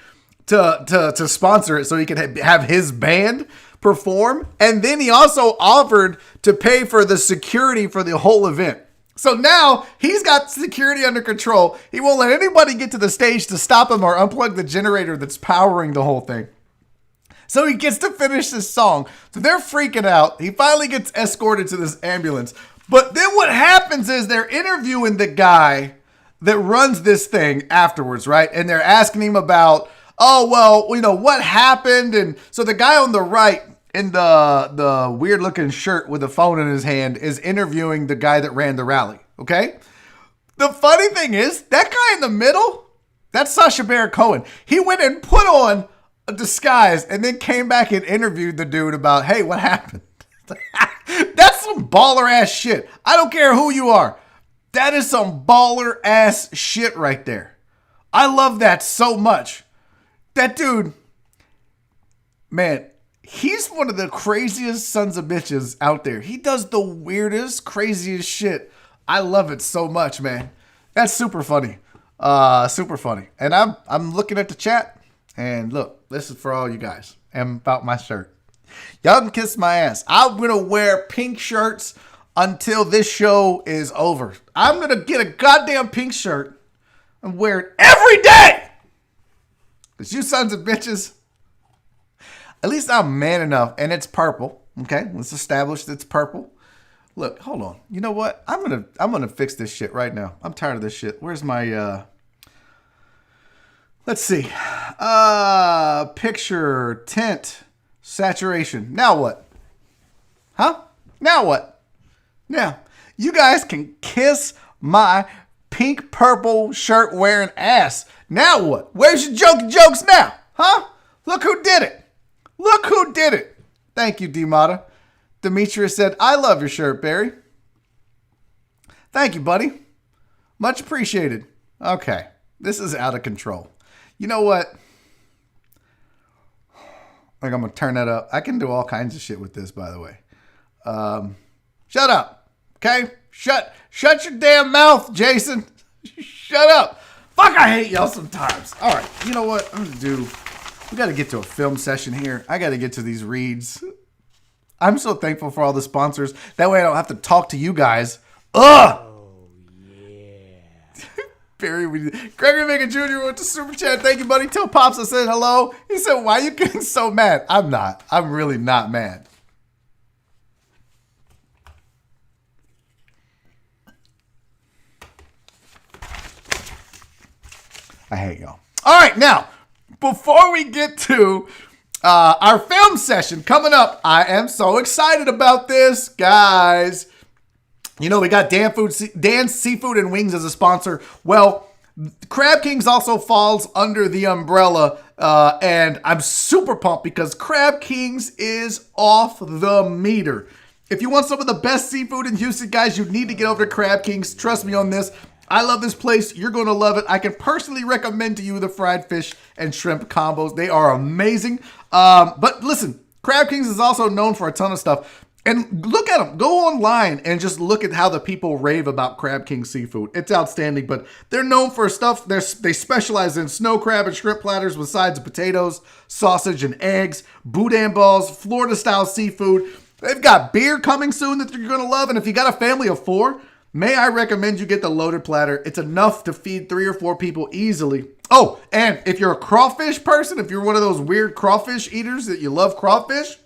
to sponsor it so he could have his band perform. And then he also offered to pay for the security for the whole event. So now he's got security under control. He won't let anybody get to the stage to stop him or unplug the generator that's powering the whole thing. So he gets to finish this song. So they're freaking out. He finally gets escorted to this ambulance. But then what happens is they're interviewing the guy that runs this thing afterwards, right? And they're asking him about, oh, well, you know, what happened? And so the guy on the right in the weird looking shirt with a phone in his hand is interviewing the guy that ran the rally. Okay. The funny thing is that guy in the middle, that's Sacha Baron Cohen. He went and put on a disguise and then came back and interviewed the dude about, hey, what happened? That's some baller ass shit. I don't care who you are. That is some baller ass shit right there. I love that so much. That dude, man, he's one of the craziest sons of bitches out there. He does the weirdest, craziest shit. I love it so much, man. That's super funny. Super funny. And I'm looking at the chat, and look, this is for all you guys. And about my shirt. Y'all can kiss my ass. I'm gonna wear pink shirts until this show is over. I'm gonna get a goddamn pink shirt and wear it every day. Because you sons of bitches, at least I'm man enough, and it's purple. Okay, let's establish that it's purple. Look, hold on. You know what? I'm gonna fix this shit right now. I'm tired of this shit. Where's my let's see. Picture, tint, saturation. Now what? Huh? Now what? Now, you guys can kiss my pink purple shirt wearing ass. Now what? Where's your jokes now? Huh? Look who did it. Look who did it. Thank you, D-Mata. Demetrius said, I love your shirt, Barry. Thank you, buddy. Much appreciated. Okay. This is out of control. You know what? Like, I'm going to turn that up. I can do all kinds of shit with this, by the way. Shut up. Okay? Shut your damn mouth, Jason. Shut up. Fuck, I hate y'all sometimes. All right. You know what? I'm going to do... We got to get to a film session here. I got to get to these reads. I'm so thankful for all the sponsors. That way I don't have to talk to you guys. Ugh! Oh, yeah. Barry, Gregory Vega Jr. went to Super Chat. Thank you, buddy. Tell Pops I said hello. He said, why are you getting so mad? I'm not. I'm really not mad. I hate y'all. All right, now, before we get to our film session coming up, I am so excited about this, guys. You know, we got Dan's Seafood and Wings as a sponsor. Well, Crab Kings also falls under the umbrella, and I'm super pumped because Crab Kings is off the meter. If you want some of the best seafood in Houston, guys, you need to get over to Crab Kings. Trust me on this. I love this place. You're going to love it. I can personally recommend to you the fried fish and shrimp combos. They are amazing. But listen, Crab Kings is also known for a ton of stuff. And look at them. Go online and just look at how the people rave about Crab King seafood. It's outstanding, but they're known for stuff. They specialize in snow crab and shrimp platters with sides of potatoes, sausage, and eggs, boudin balls, Florida-style seafood. They've got beer coming soon that you're going to love. And if you got a family of 4, may I recommend you get the loaded platter. It's enough to feed 3 or 4 people easily. Oh, and if you're a crawfish person, if you're one of those weird crawfish eaters that you love crawfish,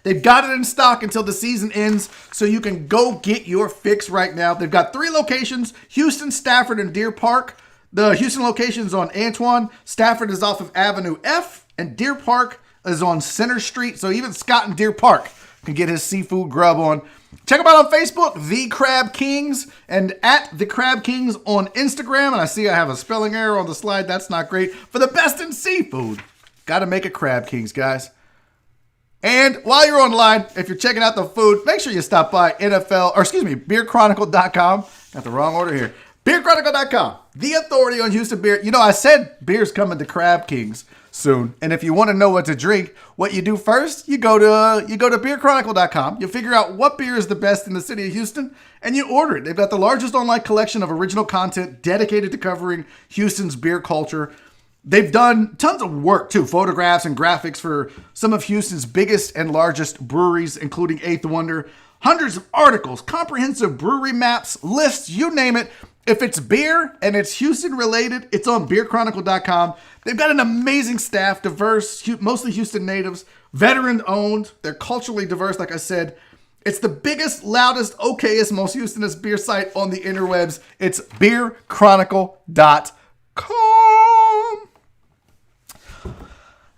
they've got it in stock until the season ends, so you can go get your fix right now. They've got 3 locations, Houston, Stafford, and Deer Park. The Houston location is on Antoine. Stafford is off of Avenue F, and Deer Park is on Center Street, so even Scott in Deer Park can get his seafood grub on. Check them out on Facebook, The Crab Kings, and at The Crab Kings on Instagram. And I see I have a spelling error on the slide. That's not great. For the best in seafood, got to make it Crab Kings, guys. And while you're online, if you're checking out the food, make sure you stop by beerchronicle.com. Got the wrong order here. Beerchronicle.com, the authority on Houston beer. You know, I said beer's coming to Crab Kings soon. And if you want to know what to drink, what you do first, you go to beerchronicle.com. You figure out what beer is the best in the city of Houston, and you order it. They've got the largest online collection of original content dedicated to covering Houston's beer culture. They've done tons of work, too, photographs and graphics for some of Houston's biggest and largest breweries, including Eighth Wonder. Hundreds of articles, comprehensive brewery maps, lists, you name it. If it's beer and it's Houston related, it's on beerchronicle.com. They've got an amazing staff, diverse, mostly Houston natives, veteran owned. They're culturally diverse, like I said. It's the biggest, loudest, okayest, most Houstonist beer site on the interwebs. It's beerchronicle.com.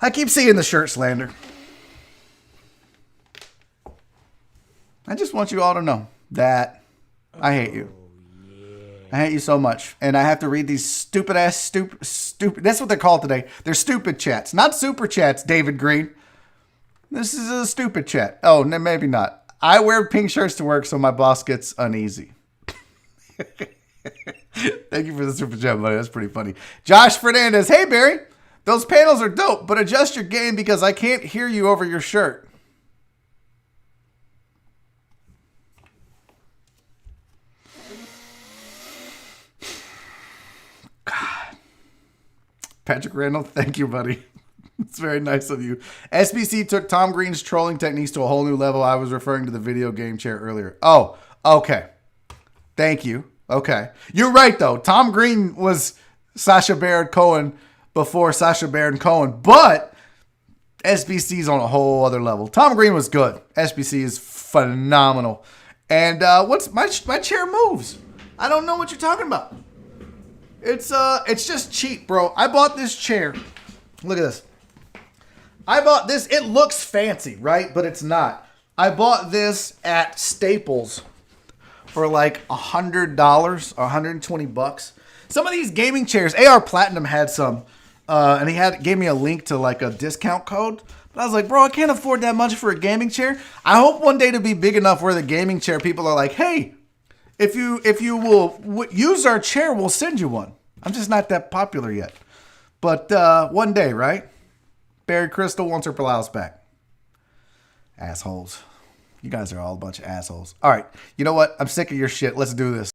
I keep seeing the shirt slander. I just want you all to know that I hate you. I hate you so much. And I have to read these stupid. That's what they're called today. They're stupid chats. Not super chats, David Green. This is a stupid chat. Oh, maybe not. I wear pink shirts to work so my boss gets uneasy. Thank you for the super chat, buddy. That's pretty funny. Josh Fernandez. Hey, Barry. Those panels are dope, but adjust your game because I can't hear you over your shirt. God. Patrick Randall, thank you, buddy. It's very nice of you. SBC took Tom Green's trolling techniques to a whole new level. I was referring to the video game chair earlier. Oh, okay. Thank you. Okay. You're right, though. Tom Green was Sacha Baron Cohen before Sacha Baron Cohen, but SBC's on a whole other level. Tom Green was good. SBC is phenomenal. And what's my chair moves? I don't know what you're talking about. It's just cheap, bro. I bought this chair. Look at this. I bought this. It looks fancy, right? But it's not. I bought this at Staples for like $100 or $120. Some of these gaming chairs, AR Platinum had some, and he gave me a link to like a discount code. But I was like, bro, I can't afford that much for a gaming chair. I hope one day to be big enough where the gaming chair people are like, hey, if you will use our chair, we'll send you one. I'm just not that popular yet. But one day, right? Barry Crystal wants her blouse back. Assholes. You guys are all a bunch of assholes. All right. You know what? I'm sick of your shit. Let's do this.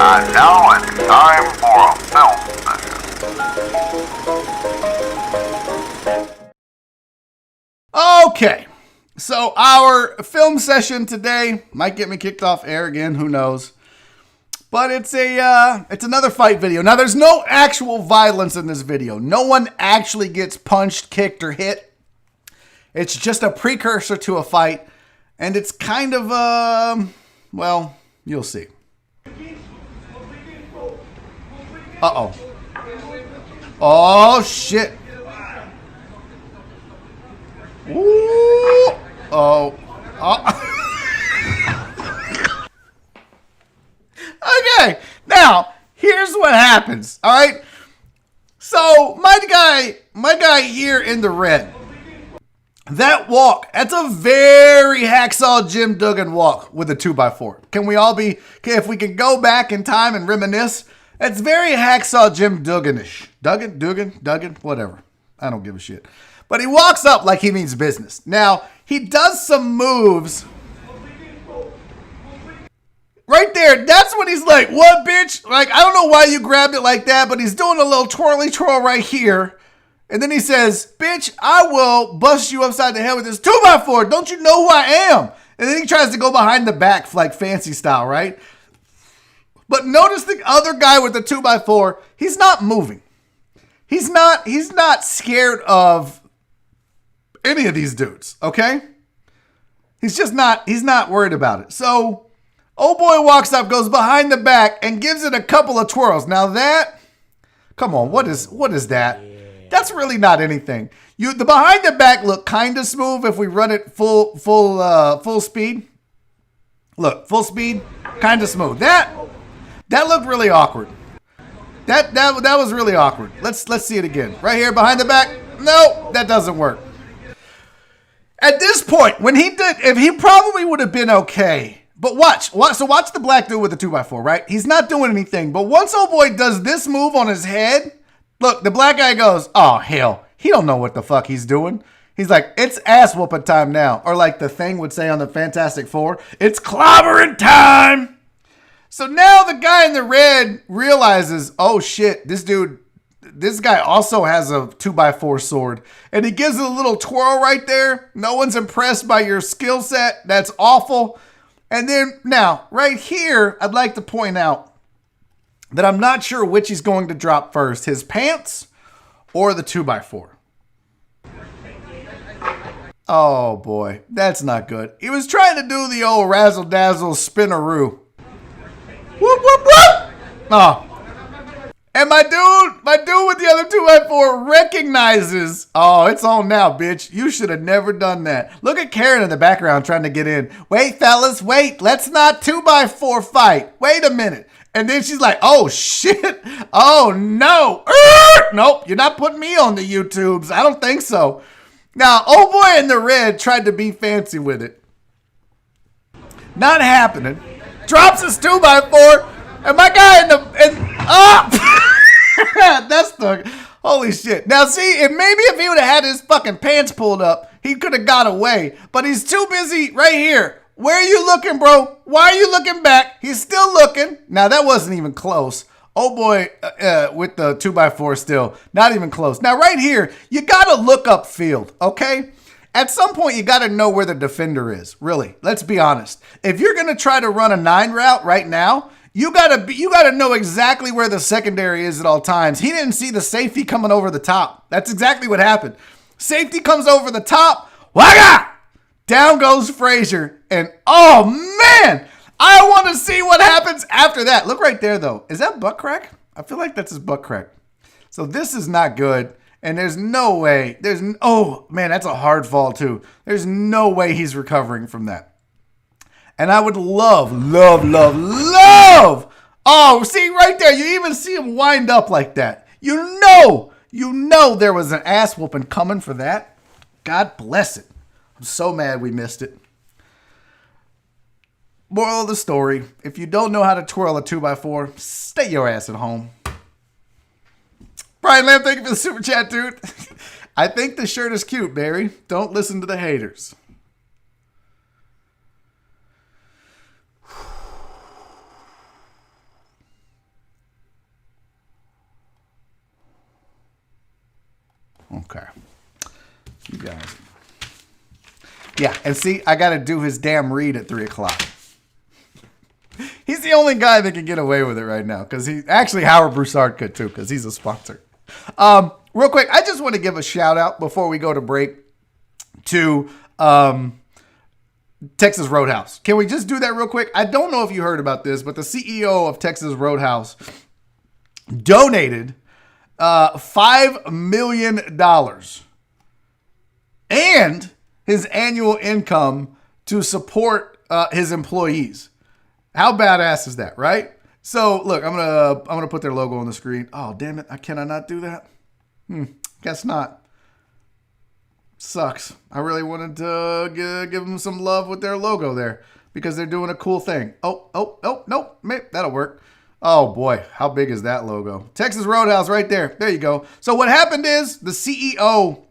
And now it's time for a film session. Okay. So our film session today might get me kicked off air again. Who knows? But it's another fight video. Now, there's no actual violence in this video. No one actually gets punched, kicked, or hit. It's just a precursor to a fight, and it's kind of, well, you'll see. Uh-oh. Oh, shit. Ooh. Oh. Okay, now, here's what happens, all right? So, my guy here in the red, that walk, that's a very Hacksaw Jim Duggan walk with a 2x4. Can we all be, if we can go back in time and reminisce, it's very Hacksaw Jim Duggan-ish. Duggan, whatever. I don't give a shit. But he walks up like he means business. Now, he does some moves. Right there, that's when he's like, what, bitch? Like, I don't know why you grabbed it like that, but he's doing a little twirly twirl right here. And then he says, bitch, I will bust you upside the head with this 2x4. Don't you know who I am? And then he tries to go behind the back like fancy style, right? But notice the other guy with the 2x4, he's not moving. He's not scared of any of these dudes, okay? He's not worried about it. So, old boy walks up, goes behind the back, and gives it a couple of twirls. Now that, come on, what is that? That's really not anything. The behind the back look kind of smooth if we run it full speed. Look, full speed, kind of smooth. That looked really awkward. That was really awkward. Let's see it again. Right here behind the back. No, that doesn't work. At this point, when he did, if he probably would have been okay. But watch the black dude with the 2x4, right? He's not doing anything. But once old boy does this move on his head, look, the black guy goes, oh, hell, he don't know what the fuck he's doing. He's like, it's ass whooping time now. Or like the Thing would say on the Fantastic Four, it's clobbering time. So now the guy in the red realizes, oh shit, this guy also has a 2x4 sword. And he gives it a little twirl right there. No one's impressed by your skill set. That's awful. And then now, right here, I'd like to point out that I'm not sure which he's going to drop first, his pants or the 2x4. Oh boy, that's not good. He was trying to do the old razzle dazzle spinaroo. Whoop, whoop, whoop! Oh. And my dude with the other 2x4 recognizes, oh, it's on now, bitch. You should have never done that. Look at Karen in the background trying to get in. Wait, fellas, wait. Let's not 2x4 fight. Wait a minute. And then she's like, oh, shit. Oh, no. Nope, you're not putting me on the YouTubes. I don't think so. Now, old boy in the red tried to be fancy with it. Not happening. Drops his 2x4. And my guy that's the, holy shit. Now see, if he would have had his fucking pants pulled up, he could have got away. But he's too busy right here. Where are you looking, bro? Why are you looking back? He's still looking. Now that wasn't even close. Oh boy, with the 2x4 still, not even close. Now right here, you gotta look up field, okay? At some point, you gotta know where the defender is, really. Let's be honest. If you're gonna try to run a 9 route right now, you gotta know exactly where the secondary is at all times. He didn't see the safety coming over the top. That's exactly what happened. Safety comes over the top. Wagga! Down goes Frazier. And oh man, I want to see what happens after that. Look right there though. Is that butt crack? I feel like that's his butt crack. So this is not good. And there's no way. Oh man, that's a hard fall too. There's no way he's recovering from that. And I would love. Oh, see right there. You even see him wind up like that. You know there was an ass whooping coming for that. God bless it. I'm so mad we missed it. Moral of the story, if you don't know how to twirl a 2x4, stay your ass at home. Brian Lamb, thank you for the super chat, dude. I think the shirt is cute, Barry. Don't listen to the haters. Okay. You guys. Yeah, and see, I got to do his damn read at 3 o'clock. He's the only guy that can get away with it right now. Because actually, Howard Broussard could too, because he's a sponsor. Real quick, I just want to give a shout out before we go to break to Texas Roadhouse. Can we just do that real quick? I don't know if you heard about this, but the CEO of Texas Roadhouse donated $5 million and his annual income to support his employees. How badass is that, right? So look, I'm gonna put their logo on the screen. Oh damn it! Can I not do that? Guess not. Sucks. I really wanted to give them some love with their logo there because they're doing a cool thing. Oh, nope. Maybe that'll work. Oh boy, how big is that logo? Texas Roadhouse right there. There you go. So what happened is the CEO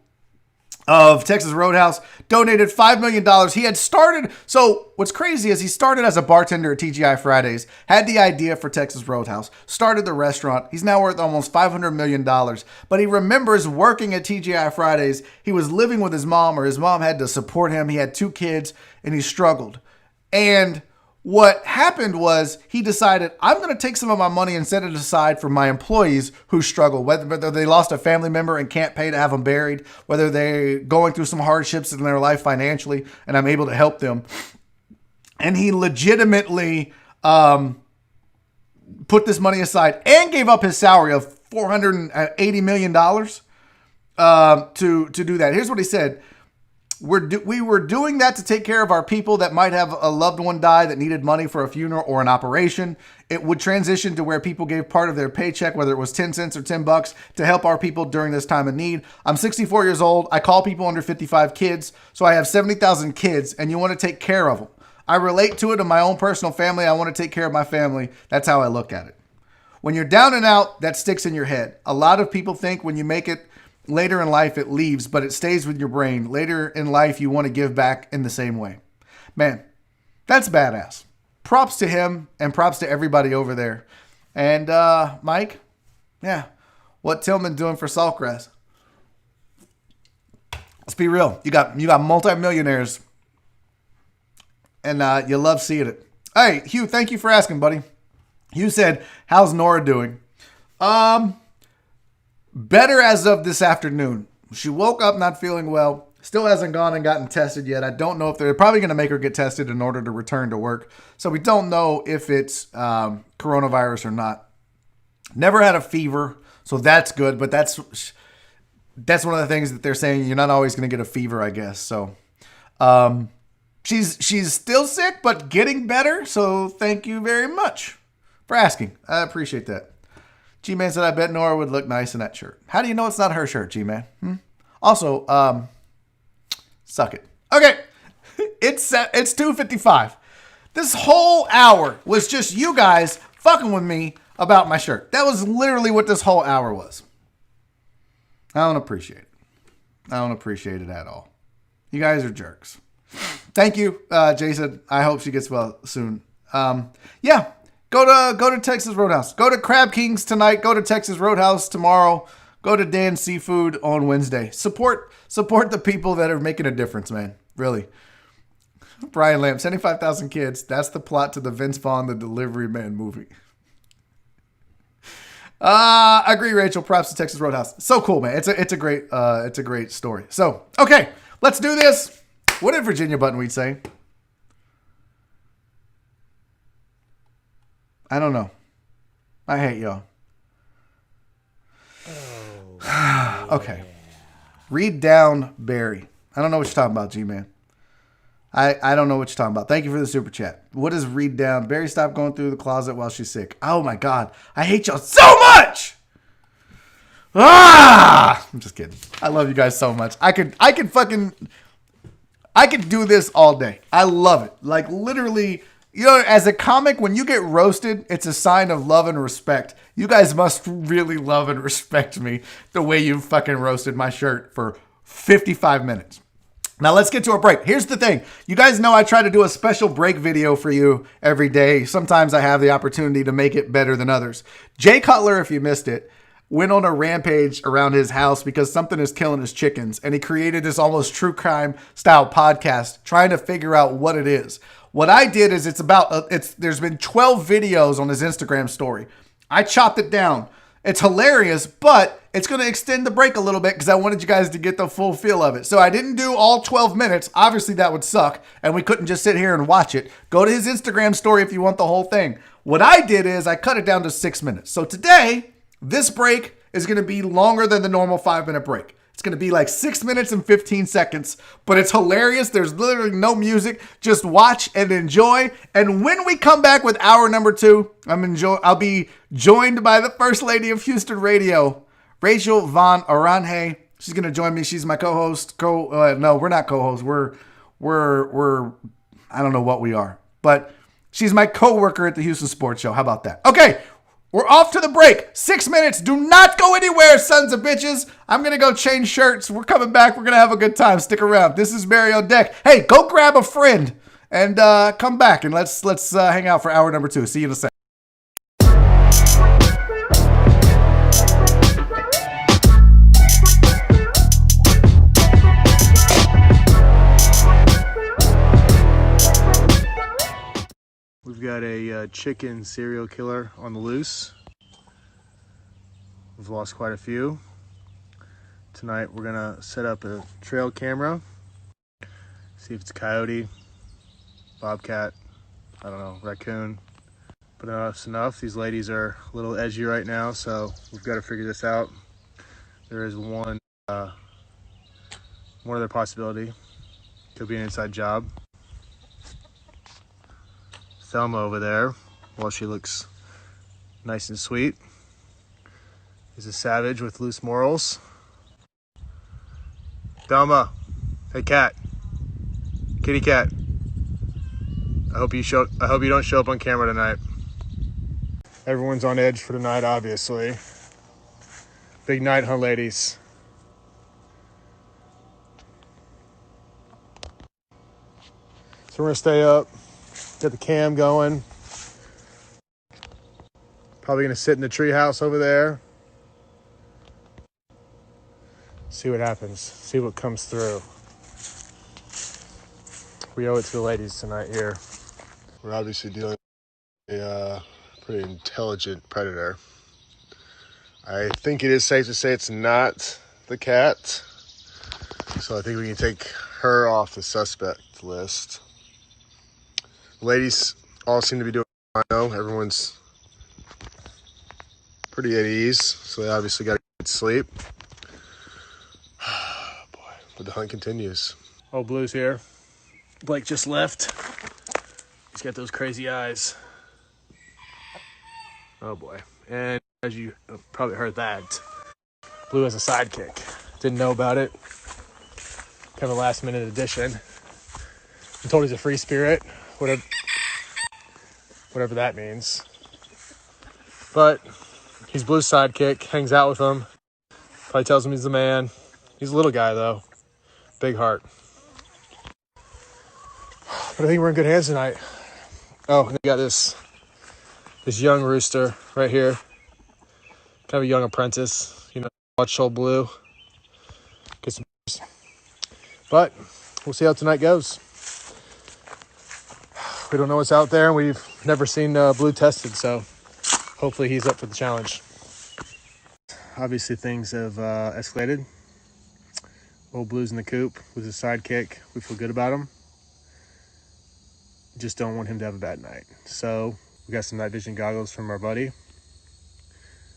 of Texas Roadhouse donated $5 million. He had started, so what's crazy is he started as a bartender at TGI Fridays, had the idea for Texas Roadhouse, started the restaurant. He's now worth almost $500 million. But he remembers working at TGI Fridays. He was living with his mom, or his mom had to support him. He had 2 kids and he struggled. And what happened was he decided, I'm going to take some of my money and set it aside for my employees who struggle, whether they lost a family member and can't pay to have them buried, whether they're going through some hardships in their life financially, and I'm able to help them. And he legitimately put this money aside and gave up his salary of $480 million to do that. Here's what he said. We were doing that to take care of our people that might have a loved one die that needed money for a funeral or an operation. It would transition to where people gave part of their paycheck, whether it was 10 cents or $10, to help our people during this time of need. I'm 64 years old. I call people under 55 kids. So I have 70,000 kids and you want to take care of them. I relate to it in my own personal family. I want to take care of my family. That's how I look at it. When you're down and out, that sticks in your head. A lot of people think when you make it later in life, it leaves, but it stays with your brain. Later in life, you want to give back in the same way. Man, that's badass. Props to him and props to everybody over there. And Mike, yeah, what Tillman doing for Saltgrass? Let's be real. You got multimillionaires, and you love seeing it. Hey, Hugh, thank you for asking, buddy. Hugh said, "How's Nora doing?" Better as of this afternoon. She woke up not feeling well. Still hasn't gone and gotten tested yet. I don't know if they're probably going to make her get tested in order to return to work. So we don't know if it's coronavirus or not. Never had a fever, so that's good. But that's one of the things that they're saying. You're not always going to get a fever, I guess. So she's still sick, but getting better. So thank you very much for asking. I appreciate that. G-Man said, I bet Nora would look nice in that shirt. How do you know it's not her shirt, G-Man? Also, suck it. Okay, it's 2:55. This whole hour was just you guys fucking with me about my shirt. That was literally what this whole hour was. I don't appreciate it. I don't appreciate it at all. You guys are jerks. Thank you, Jason. I hope she gets well soon. Yeah. Go to Texas Roadhouse. Go to Crab Kings tonight. Go to Texas Roadhouse tomorrow. Go to Dan's Seafood on Wednesday. Support the people that are making a difference, man. Really. Brian Lamb, 75,000 kids. That's the plot to the Vince Vaughn, the Delivery Man movie. Agree, Rachel. Props to Texas Roadhouse. So cool, man. It's a great story. So, okay, let's do this. What did Virginia Buttonweed say? I don't know. I hate y'all. Oh, okay. Read down Barry. I don't know what you're talking about, G-Man. I don't know what you're talking about. Thank you for the super chat. What is read down? Barry stopped going through the closet while she's sick. Oh my God. I hate y'all so much. I'm just kidding. I love you guys so much. I could do this all day. I love it. Like literally. You know, as a comic, when you get roasted, it's a sign of love and respect. You guys must really love and respect me the way you fucking roasted my shirt for 55 minutes. Now let's get to a break. Here's the thing. You guys know I try to do a special break video for you every day. Sometimes I have the opportunity to make it better than others. Jay Cutler, if you missed it, went on a rampage around his house because something is killing his chickens. And he created this almost true crime style podcast trying to figure out what it is. What I did is there's been 12 videos on his Instagram story. I chopped it down It's hilarious, but it's going to extend the break a little bit because I wanted you guys to get the full feel of it. So I didn't do all 12 minutes. Obviously, that would suck, and we couldn't just sit here and watch it. Go to his Instagram story if you want the whole thing. What I did is I cut it down to 6 minutes. So today, this break is going to be longer than the normal 5-minute break. It's going to be like 6 minutes and 15 seconds, but it's hilarious. There's literally no music. Just watch and enjoy. And when we come back with hour number 2, I'll be joined by the First Lady of Houston Radio, Rachael Van Oranje. She's going to join me. She's my co-host. No, we're not co-hosts. We're I don't know what we are, but she's my co-worker at the Houston Sports Show. How about that? Okay. We're off to the break. 6 minutes. Do not go anywhere, sons of bitches. I'm going to go change shirts. We're coming back. We're going to have a good time. Stick around. This is Barry on deck. Hey, go grab a friend and come back and let's hang out for hour number 2. See you in a second. We've got a chicken serial killer on the loose. We've lost quite a few. Tonight we're gonna set up a trail camera, see if it's a coyote, bobcat, I don't know, raccoon. But enough's enough. These ladies are a little edgy right now, so we've got to figure this out. There is one other possibility. Could be an inside job. Thelma over there, while she looks nice and sweet, is a savage with loose morals. Thelma, hey cat, kitty cat. I hope you don't show up on camera tonight. Everyone's on edge for tonight, obviously. Big night, huh, ladies? So we're gonna stay up. Get the cam going. Probably gonna sit in the treehouse over there. See what happens. See what comes through. We owe it to the ladies tonight here. We're obviously dealing with a pretty intelligent predator. I think it is safe to say it's not the cat. So I think we can take her off the suspect list. Ladies all seem to be doing fine though. Everyone's pretty at ease, so they obviously got to get sleep. Boy, but the hunt continues. Oh, Blue's here. Blake just left. He's got those crazy eyes. Oh boy. And as you probably heard that, Blue has a sidekick. Didn't know about it. Kind of a last minute addition. I'm told he's a free spirit. Whatever that means. But he's Blue's sidekick, hangs out with him. Probably tells him he's the man. He's a little guy though. Big heart. But I think we're in good hands tonight. Oh, and we got this young rooster right here. Kind of a young apprentice. You know, watch old Blue. Get some. But we'll see how tonight goes. We don't know what's out there, and we've never seen Blue tested, so hopefully he's up for the challenge. Obviously things have escalated. Old Blue's in the coop with his sidekick. We feel good about him. Just don't want him to have a bad night. So we got some night vision goggles from our buddy.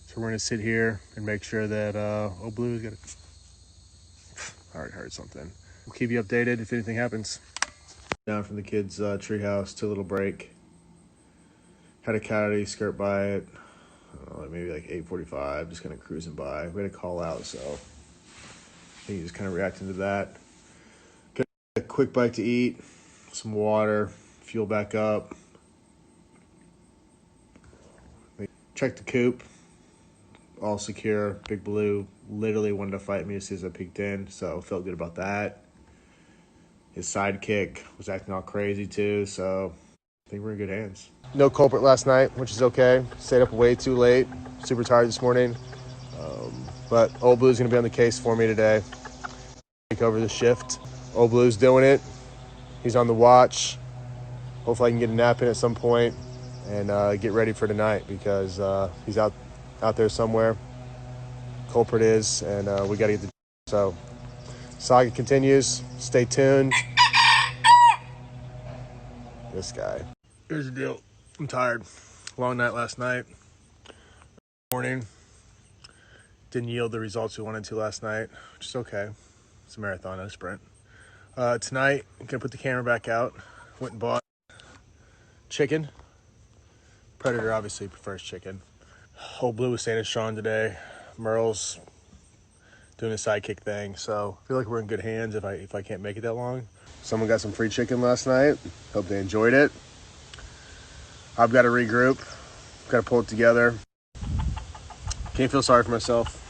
So we're gonna sit here and make sure that old Blue's got I already heard something. We'll keep you updated if anything happens. Down from the kids' treehouse to a little break. Had a coyote skirt by it. I don't know, maybe like 8:45, just kind of cruising by. We had a call out, so I think just kind of reacting to that. Got a quick bite to eat, some water, fuel back up. Checked the coop, all secure. Big Blue literally wanted to fight me as soon as I peeked in, so felt good about that. His sidekick was acting all crazy too, so I think we're in good hands. No culprit last night, which is okay. Stayed up way too late. Super tired this morning. But Old Blue's going to be on the case for me today. Take over the shift. Old Blue's doing it. He's on the watch. Hopefully I can get a nap in at some point and get ready for tonight because he's out out there somewhere. Culprit is, and we got to get the. So, saga continues. Stay tuned. This guy. Here's the deal. I'm tired. Long night last night. Morning. Didn't yield the results we wanted to last night, which is okay. It's a marathon, not a sprint. Tonight, I'm gonna put the camera back out. Went and bought chicken. Predator obviously prefers chicken. Old Blue was standing strong today. Merle's doing a sidekick thing, so I feel like we're in good hands if I can't make it that long. Someone got some free chicken last night. Hope they enjoyed it. I've got to regroup. Got to pull it together. Can't feel sorry for myself.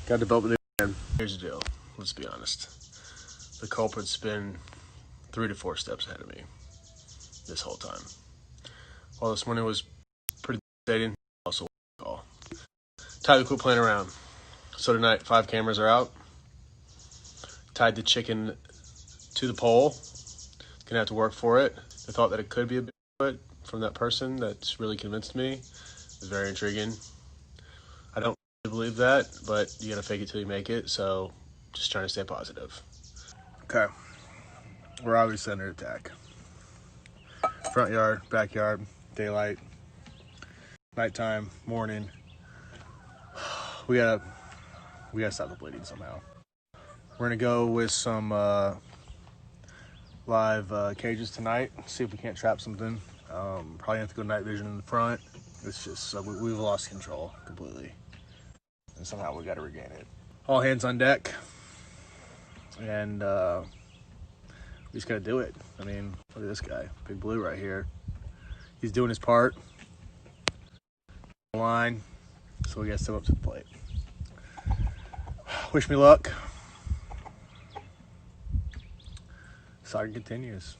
Got to develop a new plan. Here's the deal. Let's be honest. The culprit's been 3 to 4 steps ahead of me this whole time. Well, this morning was pretty exciting. Also, call. Time to quit playing around. So tonight, 5 cameras are out. Tied the chicken to the pole. Gonna have to work for it. The thought that it could be a bit from that person that's really convinced me is very intriguing. I don't really believe that, but you gotta fake it till you make it. So just trying to stay positive. Okay, we're obviously under attack. Front yard, backyard, daylight, nighttime, morning. We gotta stop the bleeding somehow. We're gonna go with some live cages tonight. See if we can't trap something. Probably have to go night vision in the front. It's just we've lost control completely, and somehow we got to regain it. All hands on deck, and we just gotta do it. I mean, look at this guy, Big Blue right here. He's doing his part. Line, so we gotta step up to the plate. Wish me luck. Saga continues.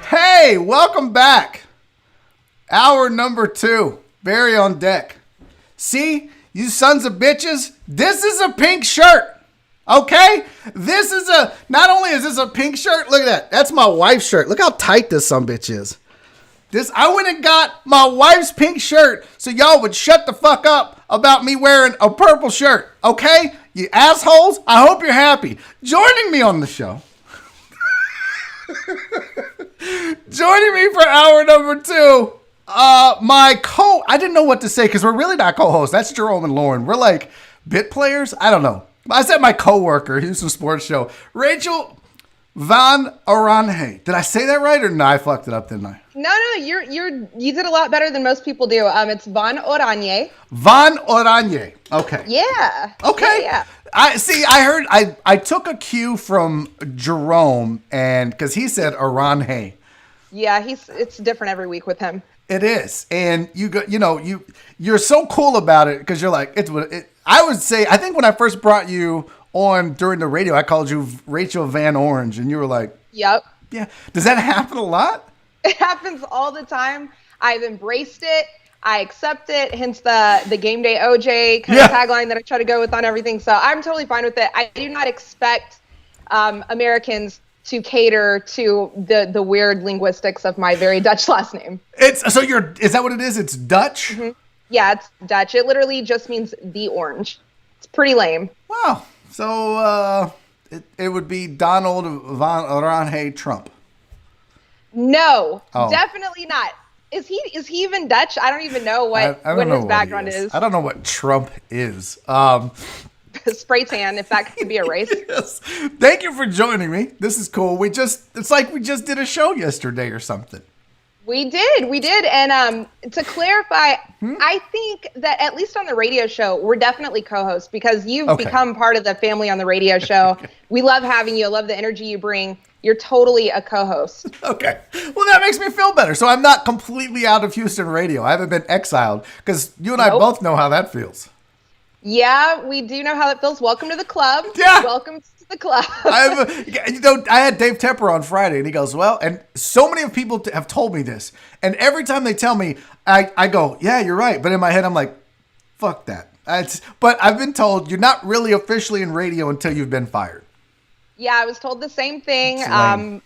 Hey, welcome back. Hour number 2. Barry on deck. See, you sons of bitches, this is a pink shirt. Okay? This is not only is this a pink shirt, look at that. That's my wife's shirt. Look how tight this sumbitch is. I went and got my wife's pink shirt so y'all would shut the fuck up about me wearing a purple shirt. Okay? You assholes, I hope you're happy. Joining me on the show. Joining me for hour number 2, I didn't know what to say because we're really not co-hosts. That's Jerome and Lauren. We're like bit players. I don't know. I said my co-worker, Houston Sports Show, Rachael Van Oranje. Did I say that right or no? I fucked it up, didn't I? No, you did a lot better than most people do. It's Van Oranje. Van Oranje. Okay. Yeah. Okay. Yeah. I took a cue from Jerome and because he said Oranje. Yeah, it's different every week with him. It is, and you're so cool about it because you're like I would say I think when I first brought you on during the radio, I called you Rachael Van Oranje, and you were like, "Yep, yeah." Does that happen a lot? It happens all the time. I've embraced it. I accept it. Hence the game day OJ kind of tagline that I try to go with on everything. So I'm totally fine with it. I do not expect Americans to cater to the weird linguistics of my very Dutch last name. Is that what it is? It's Dutch? Mm-hmm. Yeah, it's Dutch. It literally just means the orange. It's pretty lame. Wow. So it would be Donald Van Oranje Trump. No, definitely not. Is he even Dutch? I don't even know what his background is. I don't know what Trump is. Spray tan, if that could be a race. Yes. Thank you for joining me. This is cool. It's like we just did a show yesterday or something. We did. And to clarify, I think that at least on the radio show, we're definitely co-hosts because you've become part of the family on the radio show. We love having you. I love the energy you bring. You're totally a co-host. Okay. Well, that makes me feel better. So I'm not completely out of Houston radio. I haven't been exiled because you and I both know how that feels. Yeah, we do know how that feels. Welcome to the club. Yeah. Welcome to the club. I had Dave Tepper on Friday, and he goes, well, and so many people have told me this, and every time they tell me, I go, yeah, you're right. But in my head, I'm like, fuck that. But I've been told you're not really officially in radio until you've been fired. Yeah, I was told the same thing.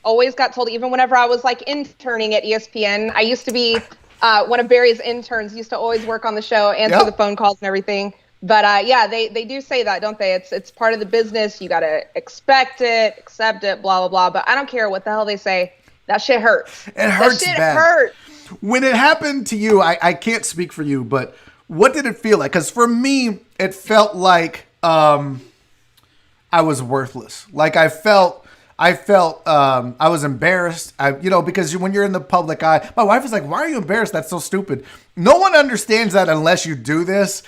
Always got told, even whenever I was like interning at ESPN. I used to be one of Barry's interns, used to always work on the show, answer the phone calls and everything. But yeah, they do say that, don't they? It's part of the business. You got to expect it, accept it, blah, blah, blah. But I don't care what the hell they say. That shit hurts. It hurts that shit bad. hurts. When it happened to you, I can't speak for you, but what did it feel like? Because for me, it felt like I was worthless. Like I felt I was embarrassed. Because when you're in the public eye, my wife was like, "Why are you embarrassed? That's so stupid." No one understands that unless you do this.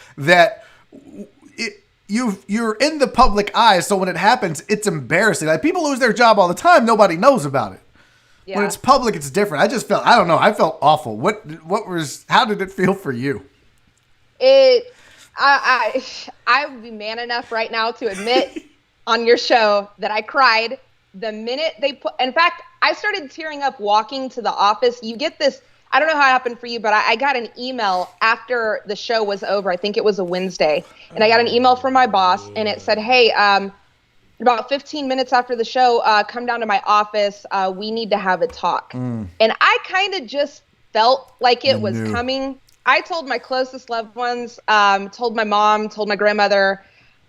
You're in the public eye, so when it happens, it's embarrassing. Like people lose their job all the time, nobody knows about it. Yeah. When it's public, it's different. I don't know. I felt awful. How did it feel for you? I would be man enough right now to admit on your show that I cried the minute they put. In fact, I started tearing up walking to the office. You get this. I don't know how it happened for you, but I got an email after the show was over. I think it was a Wednesday, and I got an email from my boss, and it said, "Hey, about 15 minutes after the show, come down to my office. We need to have a talk." And I kind of just felt like it was coming. I told my closest loved ones, told my mom, told my grandmother.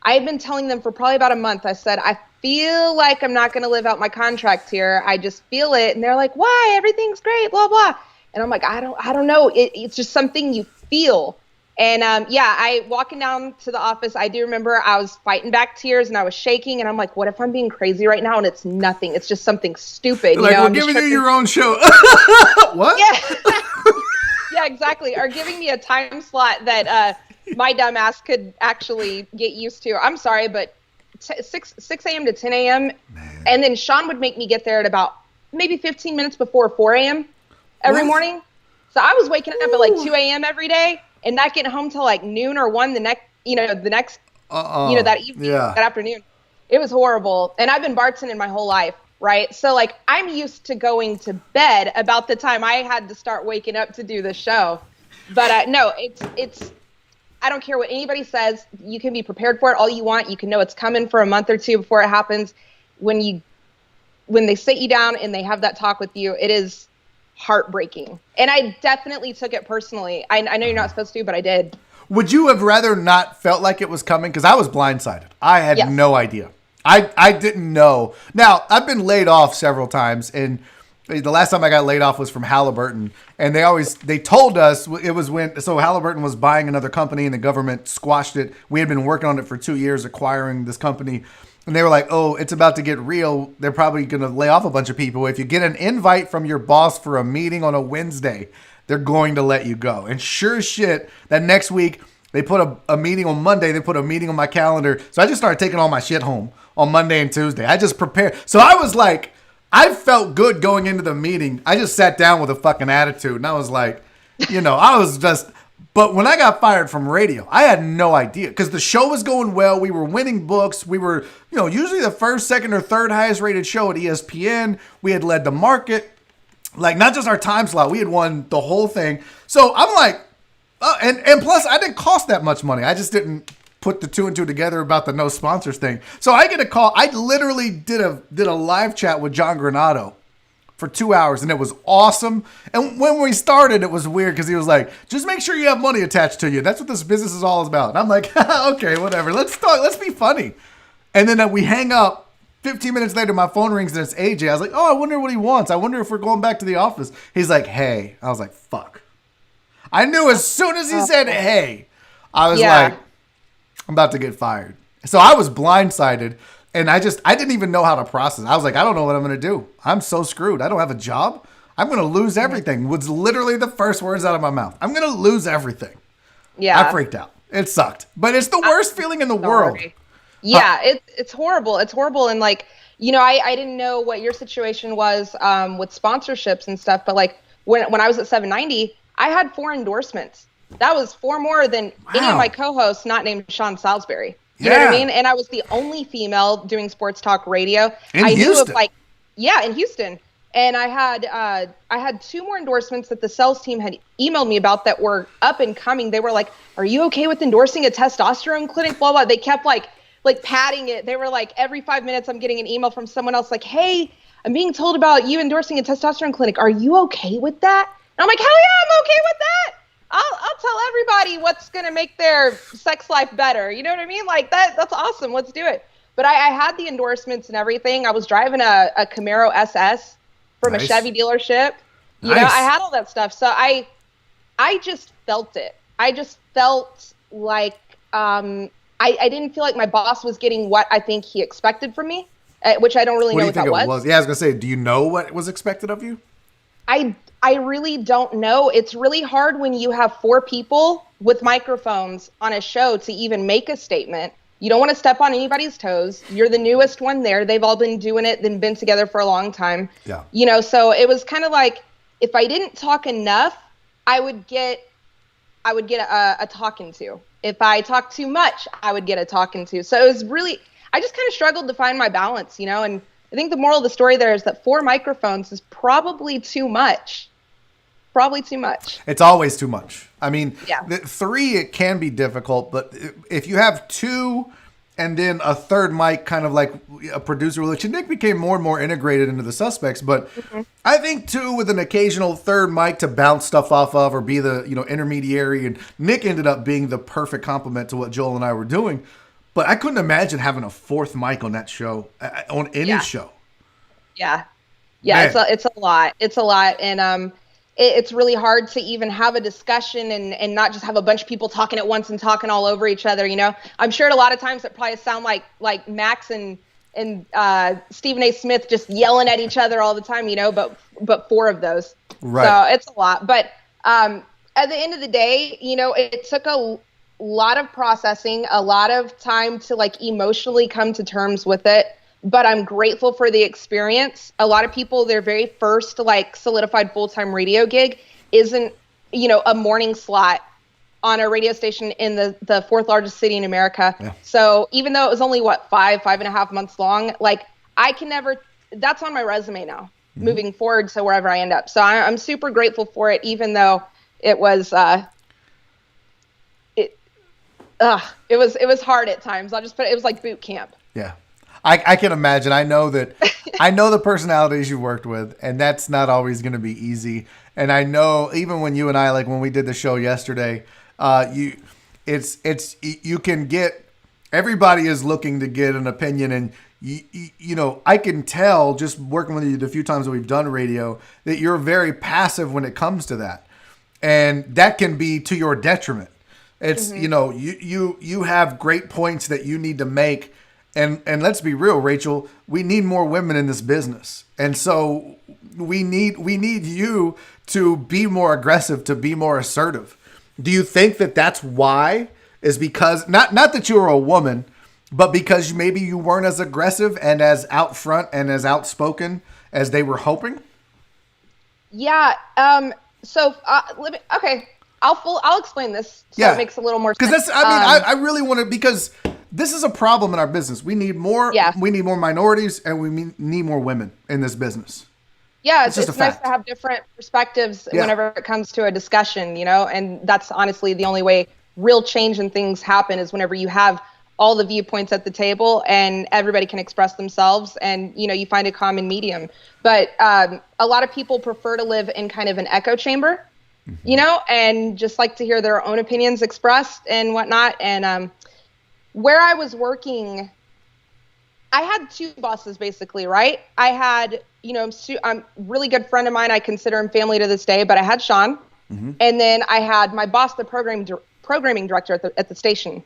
I had been telling them for probably about a month. I said, I feel like I'm not going to live out my contract here. I just feel it. And they're like, why? Everything's great, blah, blah. And I'm like, I don't know. It's just something you feel. And I walking down to the office, I do remember I was fighting back tears and I was shaking. And I'm like, what if I'm being crazy right now? And it's nothing. It's just something stupid. Like, we're giving you your own show. What? Yeah. Yeah, exactly. Or giving me a time slot that my dumb ass could actually get used to. I'm sorry, but 6 a.m. to 10 a.m. And then Sean would make me get there at about maybe 15 minutes before 4 a.m. every morning. So I was waking up at like 2 a.m. every day and not getting home till like noon or 1 that evening, that afternoon. It was horrible. And I've been bartending my whole life. Right. So like I'm used to going to bed about the time I had to start waking up to do the show. But no, it's I don't care what anybody says. You can be prepared for it all you want. You can know it's coming for a month or two before it happens. When they sit you down and they have that talk with you, it is heartbreaking. And I definitely took it personally. I know you're not supposed to, but I did. Would you have rather not felt like it was coming? Because I was blindsided. I had no idea. I didn't know. Now, I've been laid off several times, and the last time I got laid off was from Halliburton, and they told us it was so Halliburton was buying another company, and the government squashed it. We had been working on it for 2 years, acquiring this company, and they were like, oh, it's about to get real. They're probably going to lay off a bunch of people. If you get an invite from your boss for a meeting on a Wednesday, they're going to let you go. And sure as shit, that next week, they put a meeting on Monday. They put a meeting on my calendar. So I just started taking all my shit home on Monday and Tuesday. I just prepared. So I was like, I felt good going into the meeting. I just sat down with a fucking attitude. And I was like, but when I got fired from radio, I had no idea. Because the show was going well. We were winning books. We were, usually the first, second, or third highest rated show at ESPN. We had led the market. Like, not just our time slot. We had won the whole thing. So I'm like, and plus, I didn't cost that much money. I just didn't put the two and two together about the no sponsors thing. So I get a call. I literally did a live chat with John Granato for 2 hours, and it was awesome. And when we started, it was weird because he was like, just make sure you have money attached to you. That's what this business is all about. And I'm like, okay, whatever. Let's talk. Let's be funny. And then we hang up. 15 minutes later, my phone rings, and it's AJ. I was like, oh, I wonder what he wants. I wonder if we're going back to the office. He's like, hey. I was like, fuck. I knew as soon as he said, hey, I was like, I'm about to get fired. So I was blindsided, and I didn't even know how to process. I was like, I don't know what I'm going to do. I'm so screwed. I don't have a job. I'm going to lose everything was literally the first words out of my mouth. I'm going to lose everything. Yeah. I freaked out. It sucked. But it's the worst feeling in the world. Yeah, it's horrible. It's horrible. And like, you know, I didn't know what your situation was with sponsorships and stuff, but like when I was at 790, I had 4 endorsements. That was 4 more than any of my co-hosts not named Sean Salisbury. You know what I mean? And I was the only female doing sports talk radio. In I Houston. knew of like, yeah, in Houston. And I had 2 more endorsements that the sales team had emailed me about that were up and coming. They were like, "Are you okay with endorsing a testosterone clinic?" Blah blah. They kept like padding it. They were like, every 5 minutes I'm getting an email from someone else like, "Hey, I'm being told about you endorsing a testosterone clinic. Are you okay with that?" And I'm like, "Hell yeah, I'm okay with that. I'll tell everybody what's gonna make their sex life better." You know what I mean? Like that's awesome. Let's do it. But I had the endorsements and everything. I was driving a Camaro SS from a Chevy dealership. You know, I had all that stuff. So I just felt it. I just felt like I didn't feel like my boss was getting what I think he expected from me, which I don't really know what that was. Yeah, I was going to say, do you know what was expected of you? I really don't know. It's really hard when you have 4 people with microphones on a show to even make a statement. You don't want to step on anybody's toes. You're the newest one there. They've all been doing it, then been together for a long time. Yeah. You know, so it was kind of like if I didn't talk enough, I would get a talking to. If I talked too much, I would get a talking to. So it was really, I just kind of struggled to find my balance, you know, and I think the moral of the story there is that 4 microphones is probably too much. Probably too much. It's always too much. I mean, 3, it can be difficult, but if you have 2 and then a third mic, kind of like a producer relation, Nick became more and more integrated into the Suspects, but I think 2 with an occasional third mic to bounce stuff off of or be the, you know, intermediary, and Nick ended up being the perfect complement to what Joel and I were doing. But I couldn't imagine having a 4th mic on that show, on any show. Yeah. Man. It's a lot. It's a lot. And it's really hard to even have a discussion and not just have a bunch of people talking at once and talking all over each other. You know, I'm sure a lot of times it probably sound like Max and Stephen A. Smith just yelling at each other all the time, you know, but 4 of those. Right. So it's a lot. But at the end of the day, you know, it took a lot of processing, a lot of time to like emotionally come to terms with it. But I'm grateful for the experience. A lot of people, their very first like solidified full-time radio gig isn't, you know, a morning slot on a radio station in the 4th largest city in America. Yeah. So even though it was only 5.5 months long, like I can never, that's on my resume now, moving forward to wherever I end up. So I'm super grateful for it, even though it was, it was hard at times. I'll just put it was like boot camp. Yeah. I can imagine. I know that. I know the personalities you worked with, and that's not always going to be easy. And I know even when you and I, like when we did the show yesterday, you can get, everybody is looking to get an opinion, and you know, I can tell just working with you the few times that we've done radio that you're very passive when it comes to that, and that can be to your detriment. It's you know, you have great points that you need to make. And let's be real, Rachel, we need more women in this business. And so we need you to be more aggressive, to be more assertive. Do you think that that's why? Is because not that you were a woman, but because maybe you weren't as aggressive and as out front and as outspoken as they were hoping? Yeah. Okay. I'll explain this so it makes a little more sense. Because that's, I really want to, because this is a problem in our business. We need more. Yeah. We need more minorities, and we need more women in this business. Yeah, it's nice to have different perspectives whenever it comes to a discussion, you know. And that's honestly the only way real change in things happen is whenever you have all the viewpoints at the table and everybody can express themselves, and you know you find a common medium. But a lot of people prefer to live in kind of an echo chamber, you know, and just like to hear their own opinions expressed and whatnot. And where I was working, I had 2 bosses basically, right? I had, you know, I'm a really good friend of mine. I consider him family to this day, but I had Sean. And then I had my boss, the programming director at the station.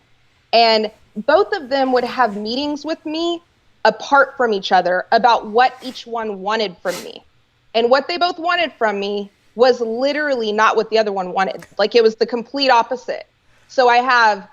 And both of them would have meetings with me apart from each other about what each one wanted from me. And what they both wanted from me was literally not what the other one wanted. Like, it was the complete opposite. So I have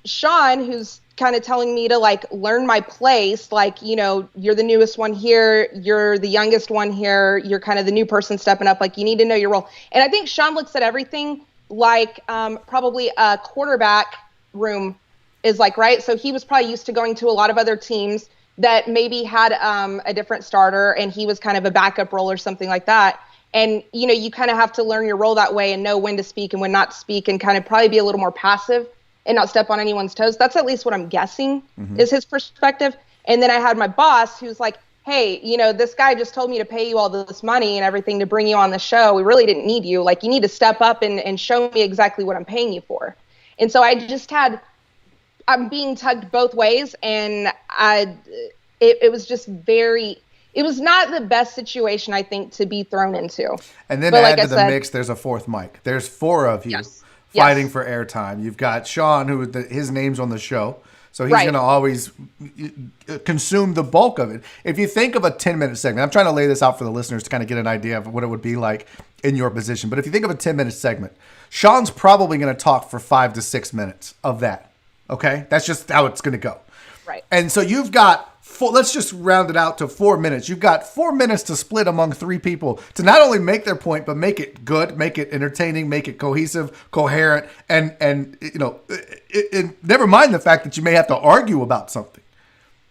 Sean, who's kind of telling me to like learn my place. Like, you know, you're the newest one here. You're the youngest one here. You're kind of the new person stepping up. Like, you need to know your role. And I think Sean looks at everything like probably a quarterback room is like, right? So he was probably used to going to a lot of other teams that maybe had a different starter, and he was kind of a backup role or something like that. And, you know, you kind of have to learn your role that way and know when to speak and when not to speak, and kind of probably be a little more passive and not step on anyone's toes. That's at least what I'm guessing is his perspective. And then I had my boss who's like, hey, you know, this guy just told me to pay you all this money and everything to bring you on the show. We really didn't need you. Like, you need to step up and show me exactly what I'm paying you for. And so I'm being tugged both ways. And it was just it was not the best situation, I think, to be thrown into. And then to add to the mix, there's a fourth mic. There's four of you fighting for airtime. You've got Sean, who his name's on the show. So he's going to always consume the bulk of it. If you think of a 10-minute segment, I'm trying to lay this out for the listeners to kind of get an idea of what it would be like in your position. But if you think of a 10-minute segment, Sean's probably going to talk for 5 to 6 minutes of that. Okay? That's just how it's going to go. Right. And so you've got let's just round it out to 4 minutes. You've got 4 minutes to split among three people to not only make their point, but make it good, make it entertaining, make it cohesive, coherent, and you know, never mind the fact that you may have to argue about something.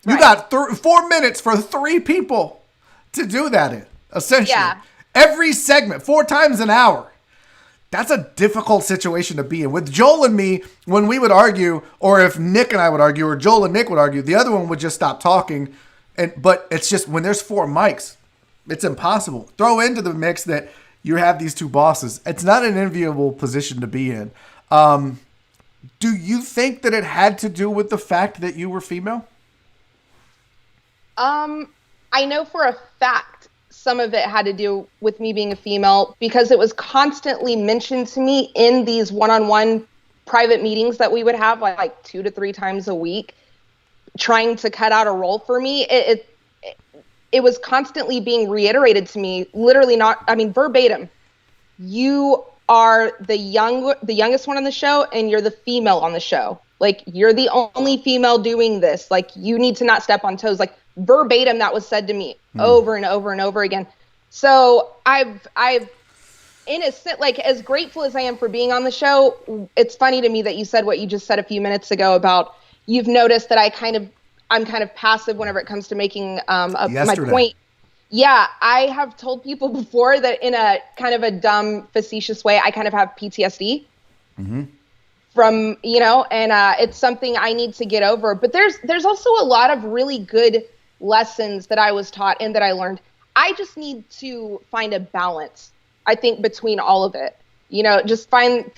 You got 4 minutes for three people to do that in, essentially. Yeah. Every segment, 4 times an hour. That's a difficult situation to be in. With Joel and me, when we would argue, or if Nick and I would argue, or Joel and Nick would argue, the other one would just stop talking. But it's just when there's 4 mics, it's impossible. Throw into the mix that you have these two bosses. It's not an enviable position to be in. Do you think that it had to do with the fact that you were female? I know for a fact some of it had to do with me being a female, because it was constantly mentioned to me in these one-on-one private meetings that we would have like 2 to 3 times a week, trying to cut out a role for me. It was constantly being reiterated to me, literally verbatim. You are the youngest one on the show, and you're the female on the show. Like, you're the only female doing this. Like, you need to not step on toes. Like, verbatim, that was said to me over and over and over again. So I've in a sense, like, as grateful as I am for being on the show, it's funny to me that you said what you just said a few minutes ago about you've noticed that I'm kind of passive whenever it comes to making my point. Yeah, I have told people before that in a kind of a dumb, facetious way, I kind of have PTSD. From, you know, and it's something I need to get over. But there's also a lot of really good lessons that I was taught and that I learned. I just need to find a balance, I think, between all of it. You know, just find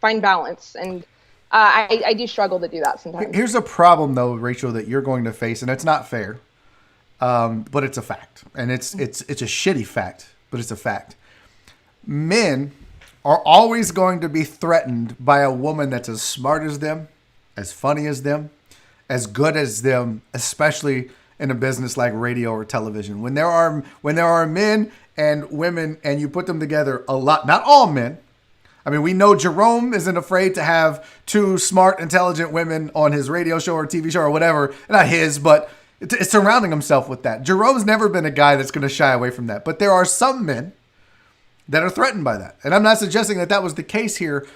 balance. And I do struggle to do that sometimes. Here's a problem, though, Rachel, that you're going to face, and it's not fair, but it's a fact. And it's a shitty fact, but it's a fact. Men are always going to be threatened by a woman that's as smart as them, as funny as them, as good as them, especially in a business like radio or television. When there are men and women and you put them together a lot, not all men. I mean, we know Jerome isn't afraid to have 2 smart, intelligent women on his radio show or TV show or whatever. Not his, but it's surrounding himself with that. Jerome's never been a guy that's going to shy away from that. But there are some men that are threatened by that. And I'm not suggesting that was the case here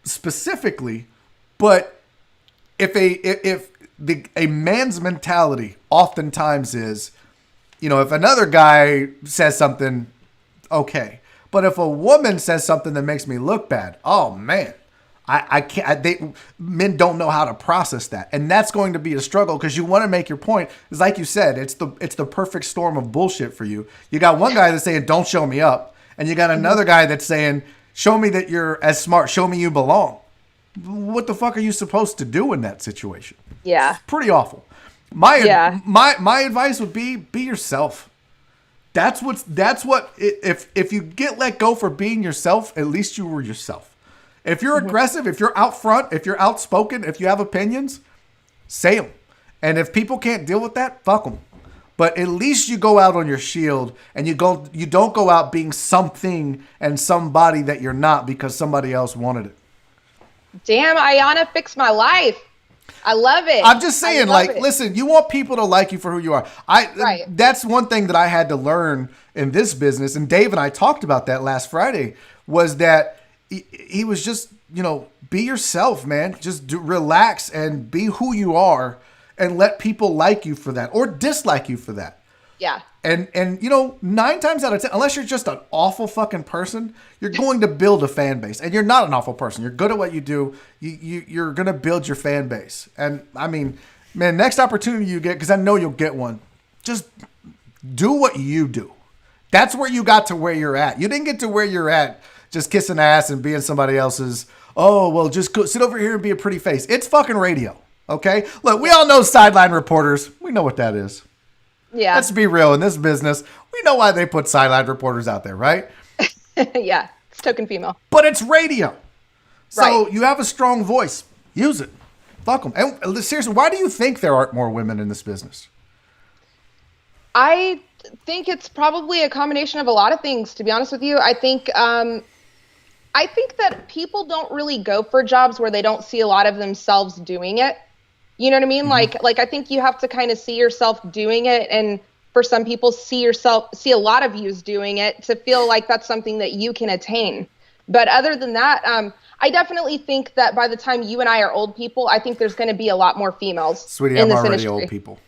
specifically, but if a man's mentality oftentimes is, you know, if another guy says something, okay. But if a woman says something that makes me look bad, oh man, I can't, men don't know how to process that. And that's going to be a struggle because you want to make your point. It's like you said, it's the perfect storm of bullshit for you. You got one guy that's saying, don't show me up. And you got another guy that's saying, show me that you're as smart. Show me you belong. What the fuck are you supposed to do in that situation? Yeah. It's pretty awful. My advice would be yourself. That's what if you get let go for being yourself, at least you were yourself. If you're aggressive, if you're out front, if you're outspoken, if you have opinions, say them. And if people can't deal with that, fuck them. But at least you go out on your shield, and you don't go out being something and somebody that you're not because somebody else wanted it. Damn, Ayana fixed my life. I love it. I'm just saying, listen, you want people to like you for who you are. Right. That's one thing that I had to learn in this business, and Dave and I talked about that last Friday, was that he was just, be yourself, man. Just relax and be who you are. And let people like you for that or dislike you for that. Yeah. And 9 times out of 10, unless you're just an awful fucking person, you're going to build a fan base. And you're not an awful person. You're good at what you do. You're going to build your fan base. And I mean, man, next opportunity you get, because I know you'll get one, just do what you do. That's where you got to where you're at. You didn't get to where you're at just kissing ass and being somebody else's, just go sit over here and be a pretty face. It's fucking radio. Okay? Look, we all know sideline reporters. We know what that is. Yeah. Let's be real. In this business, we know why they put sideline reporters out there, right? Yeah. It's token female. But it's radio. So Right. you have a strong voice. Use it. Fuck them. And seriously, why do you think there aren't more women in this business? I think it's probably a combination of a lot of things, to be honest with you. I think that people don't really go for jobs where they don't see a lot of themselves doing it. You know what I mean? Mm-hmm. Like I think you have to kind of see yourself doing it, and for some people see a lot of yous doing it to feel like that's something that you can attain. But other than that, I definitely think that by the time you and I are old people, I think there's going to be a lot more females Sweetie, in I'm this already industry. old people.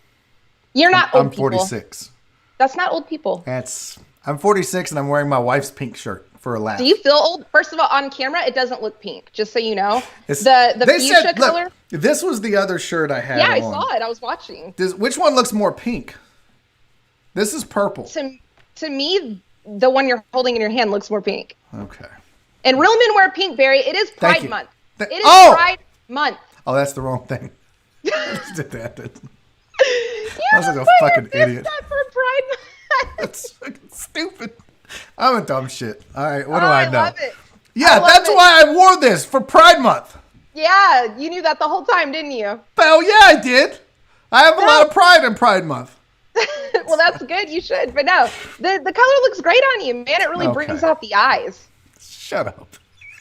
You're not old I'm people. 46. That's not old people. I'm 46 and I'm wearing my wife's pink shirt for a laugh. Do you feel old? First of all, on camera, it doesn't look pink, just so you know. They The fuchsia said, color. Look, this was the other shirt I had Yeah, I on. saw it. I was watching. Which one looks more pink? This is purple. To me, the one you're holding in your hand looks more pink. Okay. And real men wear pink, Barry. It is Thank Pride you. Month. Th- It is Oh! Pride Month. Oh, that's the wrong thing. I just did that. You I was like a just put fucking your fist idiot. up for Pride Month. That's fucking stupid. I'm a dumb shit. All right, what do Oh, I know? love it. Yeah, I love that's it. why I wore this for Pride Month. Yeah, you knew that the whole time, didn't you? Hell yeah, I did. I have a lot of pride in Pride Month. Well, that's good. You should. But no, the color looks great on you, man. It really brings Okay. out the eyes. Shut up.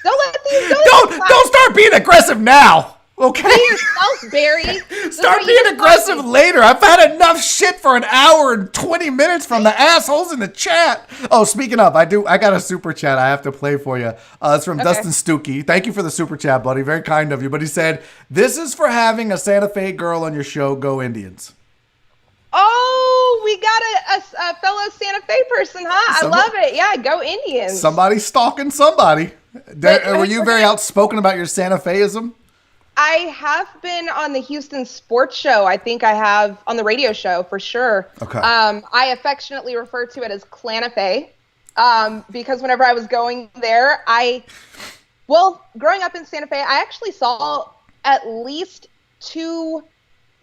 Don't Start being aggressive now. Okay? be yourself, Barry. This is Start what being you aggressive want. later. I've had enough shit for an hour and 20 minutes from the assholes in the chat. Oh, speaking of, I got a super chat I have to play for you. It's from Dustin Stuckey. Thank you for the super chat, buddy. Very kind of you. But he said, this is for having a Santa Fe girl on your show. Go Indians. Oh, we got a fellow Santa Fe person, huh? I love it. Yeah, go Indians. Somebody stalking somebody. Were you very outspoken about your Santa Feism? I have been on the Houston Sports Show. I think I have on the radio show for sure. Okay. I affectionately refer to it as Clana Fe, because whenever I was going there, growing up in Santa Fe, I actually saw at least 2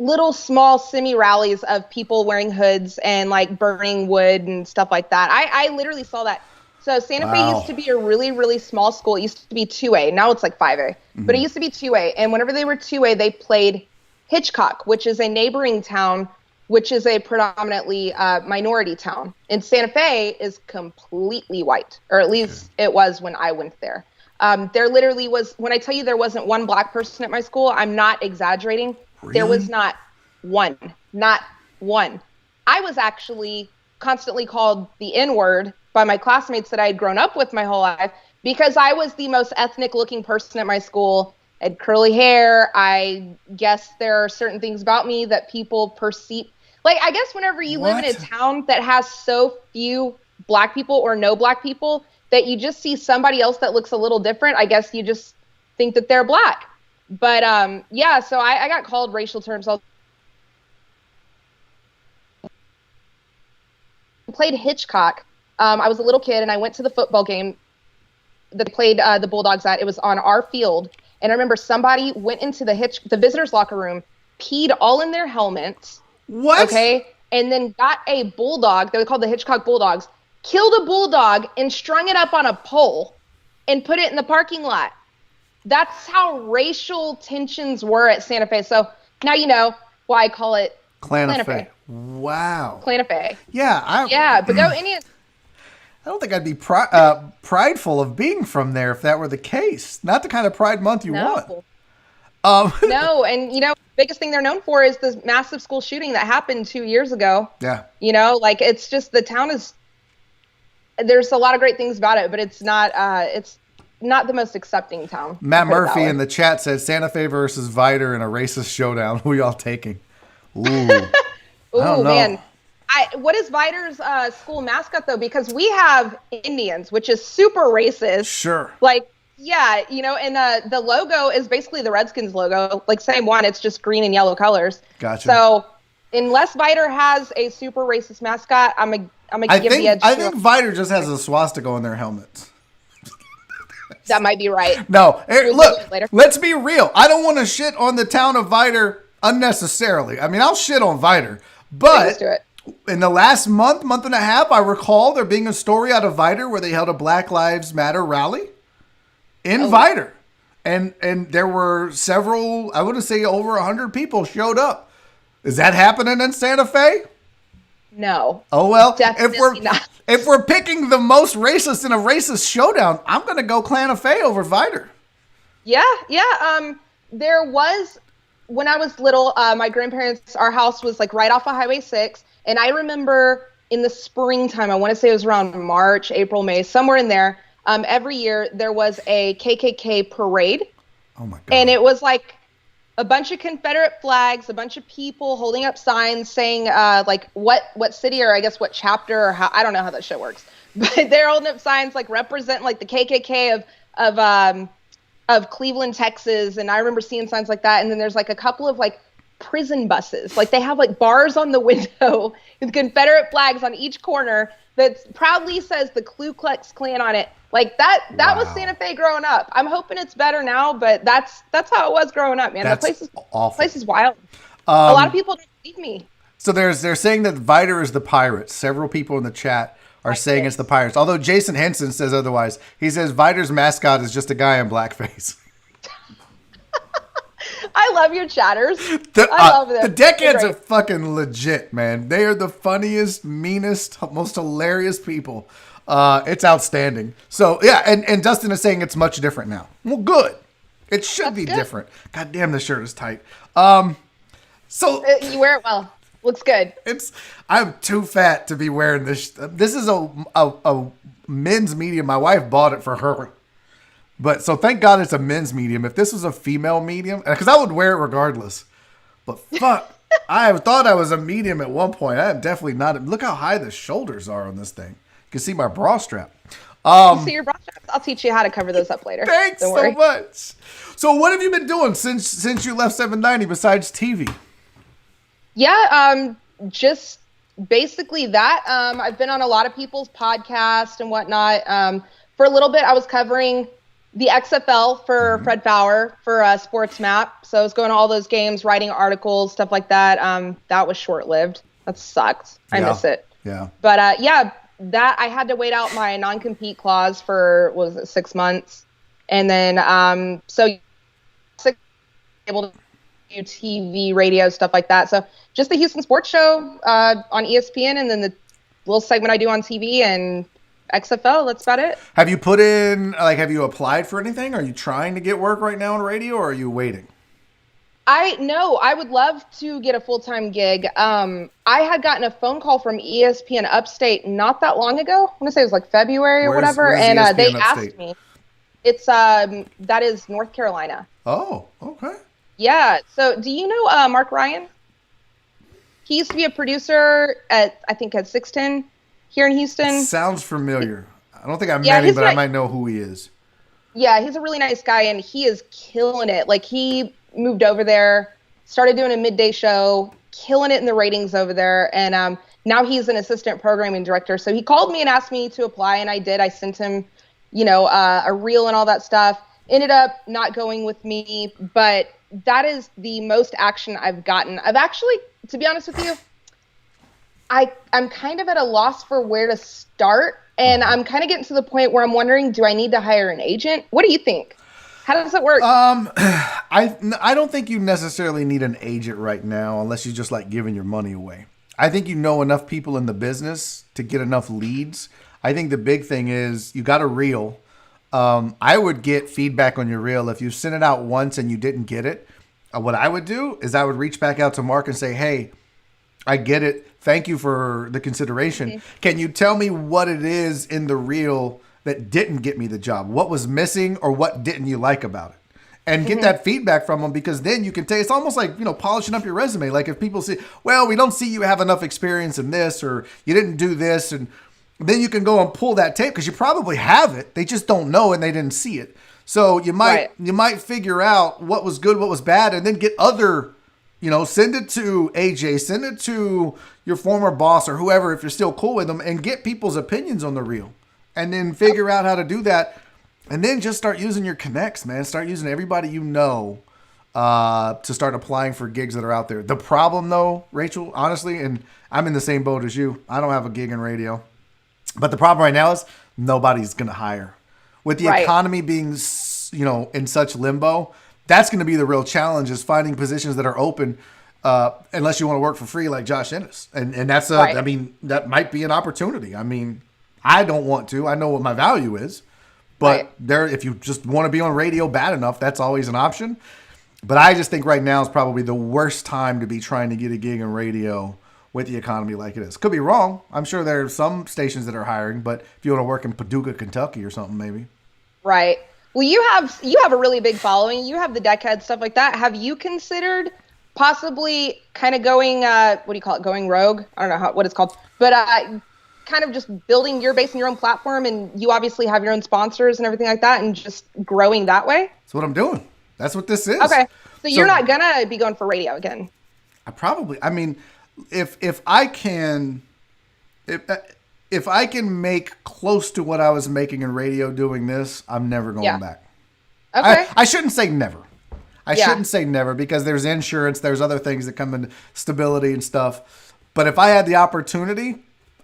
little small semi-rallies of people wearing hoods and like burning wood and stuff like that. I literally saw that. So Santa Fe used to be a really, really small school. It used to be 2A. Now it's like 5A. But it used to be 2A. And whenever they were 2A, they played Hitchcock, which is a neighboring town, which is a predominantly minority town. And Santa Fe is completely white, or at least it was when I went there. There literally was, when I tell you there wasn't one black person at my school, I'm not exaggerating. Really? There was not one. I was actually constantly called the N-word by my classmates that I had grown up with my whole life because I was the most ethnic looking person at my school. I had curly hair. I guess there are certain things about me that people perceive. Like, I guess whenever you live in a town that has so few black people or no black people that you just see somebody else that looks a little different, I guess you just think that they're black. But yeah, so I got called racial terms. I played Hitchcock. I was a little kid and I went to the football game that they played the Bulldogs at. It was on our field. And I remember somebody went into the visitors locker room, peed all in their helmets. What? Okay. And then got a bulldog. They were called the Hitchcock Bulldogs. Killed a bulldog and strung it up on a pole and put it in the parking lot. That's how racial tensions were at Santa Fe. So now you know why I call it Clan Fe. Wow. Clan Fe. Yeah. Yeah, but go Indians. I don't think I'd be prideful of being from there if that were the case. Not the kind of Pride Month you want. No, and biggest thing they're known for is this massive school shooting that happened 2 years ago. Yeah. It's just the town there's a lot of great things about it, but it's not the most accepting town. Matt Murphy in the chat says Santa Fe versus Vider in a racist showdown. Who y'all taking? Ooh. I don't know. Man. What is Vider's school mascot though? Because we have Indians, which is super racist. Sure. Yeah, and the logo is basically the Redskins logo, same one. It's just green and yellow colors. Gotcha. So unless Vider has a super racist mascot, I'm gonna give the edge. I think Vider just has a swastika on their helmets. That might be right. No, look, let's be real. I don't want to shit on the town of Vider unnecessarily. I mean, I'll shit on Vider, but in the last month and a half, I recall there being a story out of Vider where they held a Black Lives Matter rally in Vider. And there were several, I would say over 100 people showed up. Is that happening in Santa Fe? No. Oh, well, definitely not. If we're picking the most racist in a racist showdown, I'm going to go Clan Fe over Vider. Yeah. There was, when I was little, my grandparents, our house was right off of Highway 6. And I remember in the springtime, I want to say it was around March, April, May, somewhere in there, every year there was a KKK parade. Oh, my God. And it was a bunch of Confederate flags, a bunch of people holding up signs saying what city or I guess what chapter or how, I don't know how that shit works, but they're holding up signs represent the KKK of Cleveland, Texas. And I remember seeing signs like that. And then there's a couple of prison buses. They have bars on the window with Confederate flags on each corner that proudly says the Ku Klux Klan on it. That was Santa Fe growing up. I'm hoping it's better now, but that's how it was growing up, man. That place is awful. Place is wild. A lot of people don't believe me. So they're saying that Vider is the Pirates. Several people in the chat are saying it's the Pirates. Although Jason Henson says otherwise. He says Vider's mascot is just a guy in blackface. I love your chatters. I love them. The Deckheads are fucking legit, man. They are the funniest, meanest, most hilarious people. It's outstanding. So, yeah, and Dustin is saying it's much different now. Well, good. It should be different. God damn, this shirt is tight. So you wear it well. Looks good. I'm too fat to be wearing this. This is a men's medium. My wife bought it for her. But so thank God it's a men's medium. If this was a female medium, because I would wear it regardless. But fuck, I thought I was a medium at one point. I am definitely not. Look how high the shoulders are on this thing. You can see my bra strap. You see your bra straps? I'll teach you how to cover those up later. Thanks so much. So what have you been doing since you left 790 besides TV? Yeah, just basically that. I've been on a lot of people's podcasts and whatnot. For a little bit, I was covering the XFL for Fred Fowler for Sports Map. So I was going to all those games, writing articles, stuff like that. That was short-lived. That sucked. I miss it. Yeah. But that I had to wait out my non-compete clause for 6 months, and then able to do TV, radio, stuff like that. So just the Houston Sports Show on ESPN, and then the little segment I do on TV and XFL. That's about it. Have you put in, have you applied for anything? Are you trying to get work right now on radio, or are you waiting? I would love to get a full-time gig. I had gotten a phone call from ESPN Upstate not that long ago. I want to say it was February or whatever. And they asked me. It's, that is North Carolina. Oh, okay. Yeah. So do you know Mark Ryan? He used to be a producer at 610 here in Houston. Sounds familiar. I don't think I met him, but I might know who he is. Yeah, he's a really nice guy, and he is killing it. He moved over there, started doing a midday show, killing it in the ratings over there, and now he's an assistant programming director. So he called me and asked me to apply, and I did. I sent him, a reel and all that stuff. Ended up not going with me, but that is the most action I've gotten. I've actually, to be honest with you, I'm kind of at a loss for where to start, and I'm kind of getting to the point where I'm wondering, do I need to hire an agent? What do you think? How does it work? I don't think you necessarily need an agent right now unless you just like giving your money away. I think you know enough people in the business to get enough leads. I think the big thing is you got a reel. I would get feedback on your reel. If you sent it out once and you didn't get it, what I would do is I would reach back out to Mark and say, hey, I get it. Thank you for the consideration. Mm-hmm. Can you tell me what it is in the reel that didn't get me the job? What was missing or what didn't you like about it? And get that feedback from them, because then you can tell. It's almost like, polishing up your resume. Like if people say, well, we don't see you have enough experience in this, or you didn't do this. And then you can go and pull that tape because you probably have it. They just don't know and they didn't see it. So you might figure out what was good, what was bad, and then get other, send it to AJ, send it to your former boss or whoever if you're still cool with them, and get people's opinions on the reel. And then figure out how to do that. And then just start using your connects, man. Start using everybody to start applying for gigs that are out there. The problem, though, Rachel, honestly, and I'm in the same boat as you. I don't have a gig in radio. But the problem right now is nobody's going to hire. With the economy being, in such limbo, that's going to be the real challenge, is finding positions that are open unless you want to work for free like Josh Ennis. And that's, that might be an opportunity. I don't want to. I know what my value is. But if you just want to be on radio bad enough, that's always an option. But I just think right now is probably the worst time to be trying to get a gig in radio with the economy like it is. Could be wrong. I'm sure there are some stations that are hiring, but if you want to work in Paducah, Kentucky or something, maybe. Right. Well, you have a really big following. You have the deckhead, stuff like that. Have you considered possibly kind of going, what do you call it, going rogue? I don't know what it's called. But kind of just building your base and your own platform, and you obviously have your own sponsors and everything like that, and just growing that way? That's what I'm doing. That's what this is. Okay. So you're not going to be going for radio again? If I can make close to what I was making in radio doing this, I'm never going back. Okay. I shouldn't say never. I shouldn't say never, because there's insurance, there's other things that come into stability and stuff. But if I had the opportunity,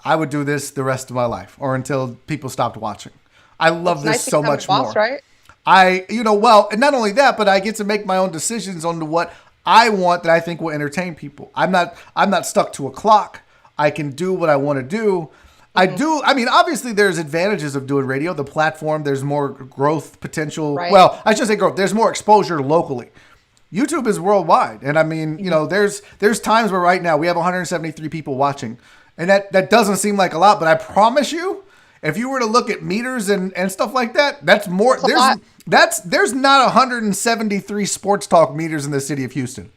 I would do this the rest of my life, or until people stopped watching. I love this so much more. Right? And not only that, but I get to make my own decisions on what I want that I think will entertain people. I'm not stuck to a clock. I can do what I want to do. Obviously there's advantages of doing radio. The platform, there's more growth potential. Right. Well, I shouldn't say growth. There's more exposure locally. YouTube is worldwide. And there's times where right now we have 173 people watching. And that doesn't seem like a lot, but I promise you, if you were to look at meters and stuff like that, that's more. There's not 173 sports talk meters in the city of Houston.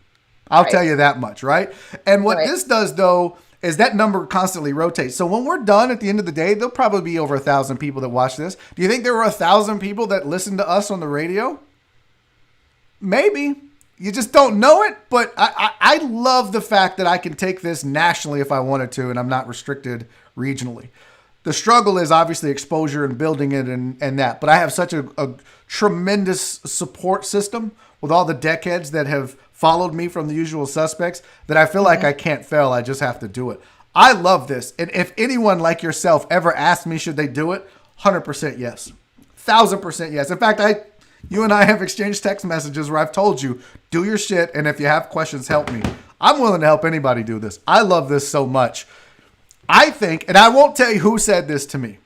I'll tell you that much, right? And what this does, though, is that number constantly rotates. So when we're done at the end of the day, there'll probably be over 1,000 people that watch this. Do you think there were 1,000 people that listened to us on the radio? Maybe. You just don't know it, but I love the fact that I can take this nationally if I wanted to, and I'm not restricted regionally. The struggle is obviously exposure and building it and that, but I have such a tremendous support system with all the deckheads that have followed me from the usual suspects that I feel like I can't fail. I just have to do it. I love this. And if anyone like yourself ever asked me, should they do it? 100% yes. 1,000% yes. In fact, you and I have exchanged text messages where I've told you, do your shit, and if you have questions, help me. I'm willing to help anybody do this. I love this so much. I think, and I won't tell you who said this to me,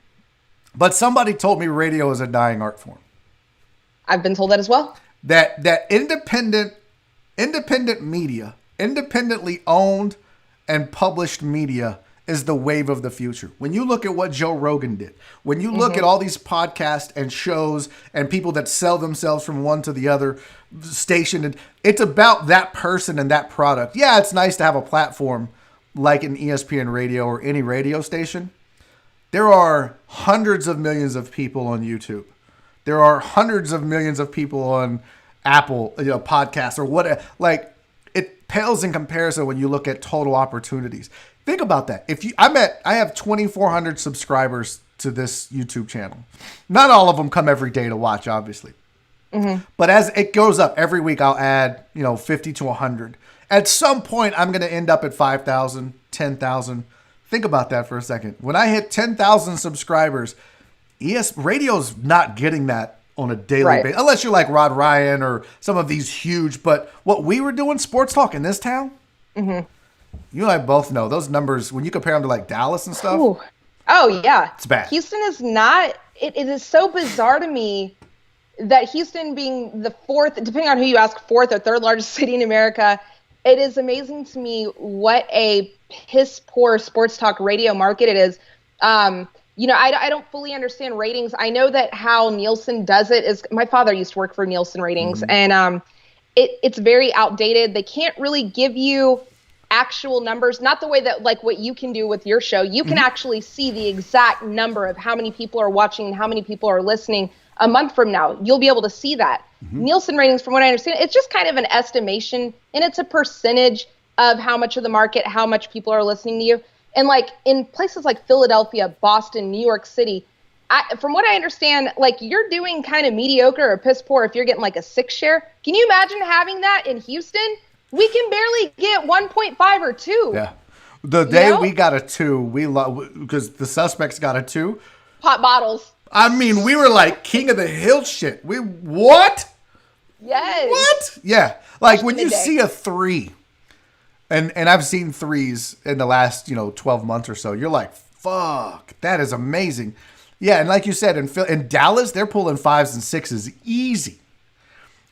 but somebody told me radio is a dying art form. I've been told that as well. That independent media, independently owned and published media is the wave of the future. When you look at what Joe Rogan did, when you look at all these podcasts and shows and people that sell themselves from one to the other station, and it's about that person and that product. Yeah, it's nice to have a platform like an ESPN radio or any radio station. There are hundreds of millions of people on YouTube. There are hundreds of millions of people on Apple, podcasts or what. Like, it pales in comparison when you look at total opportunities. Think about that. I have 2,400 subscribers to this YouTube channel. Not all of them come every day to watch, obviously. But as it goes up every week, I'll add 50 to 100. At some point, I'm going to end up at 5,000, 10,000. Think about that for a second. When I hit 10,000 subscribers, radio's not getting that on a daily Right. basis, unless you're like Rod Ryan or some of these huge. But what we were doing, sports talk in this town, you and I both know those numbers when you compare them to like Dallas and stuff. Ooh. Oh yeah, It's bad. Houston is not. It is so bizarre to me that Houston being the fourth, depending on who you ask, fourth or third largest city in America. It is amazing to me what a piss poor sports talk radio market it is. I don't fully understand ratings. I know that how Nielsen does it is. My father used to work for Nielsen ratings, and it's very outdated. They can't really give you actual numbers, not the way that like what you can do with your show. You can actually see the exact number of how many people are watching and how many people are listening a month from now. You'll be able to see that. Nielsen ratings, from what I understand, it's just kind of an estimation, and it's a percentage of how much of the market, how much people are listening to you. And like in places like Philadelphia, Boston, New York City, from what I understand, like you're doing kind of mediocre or piss poor if you're getting like a 6 share. Can you imagine having that in Houston? We can barely get 1.5 or 2. Yeah. The day we got a 2, because the suspects got a 2. Pop bottles. I mean, we were like king of the hill shit. What? Yes. What? Yeah. Like when you Midday. see a 3, and I've seen 3s in the last, 12 months or so, you're like, fuck, that is amazing. Yeah, and like you said, in Dallas, they're pulling 5s and 6s easy.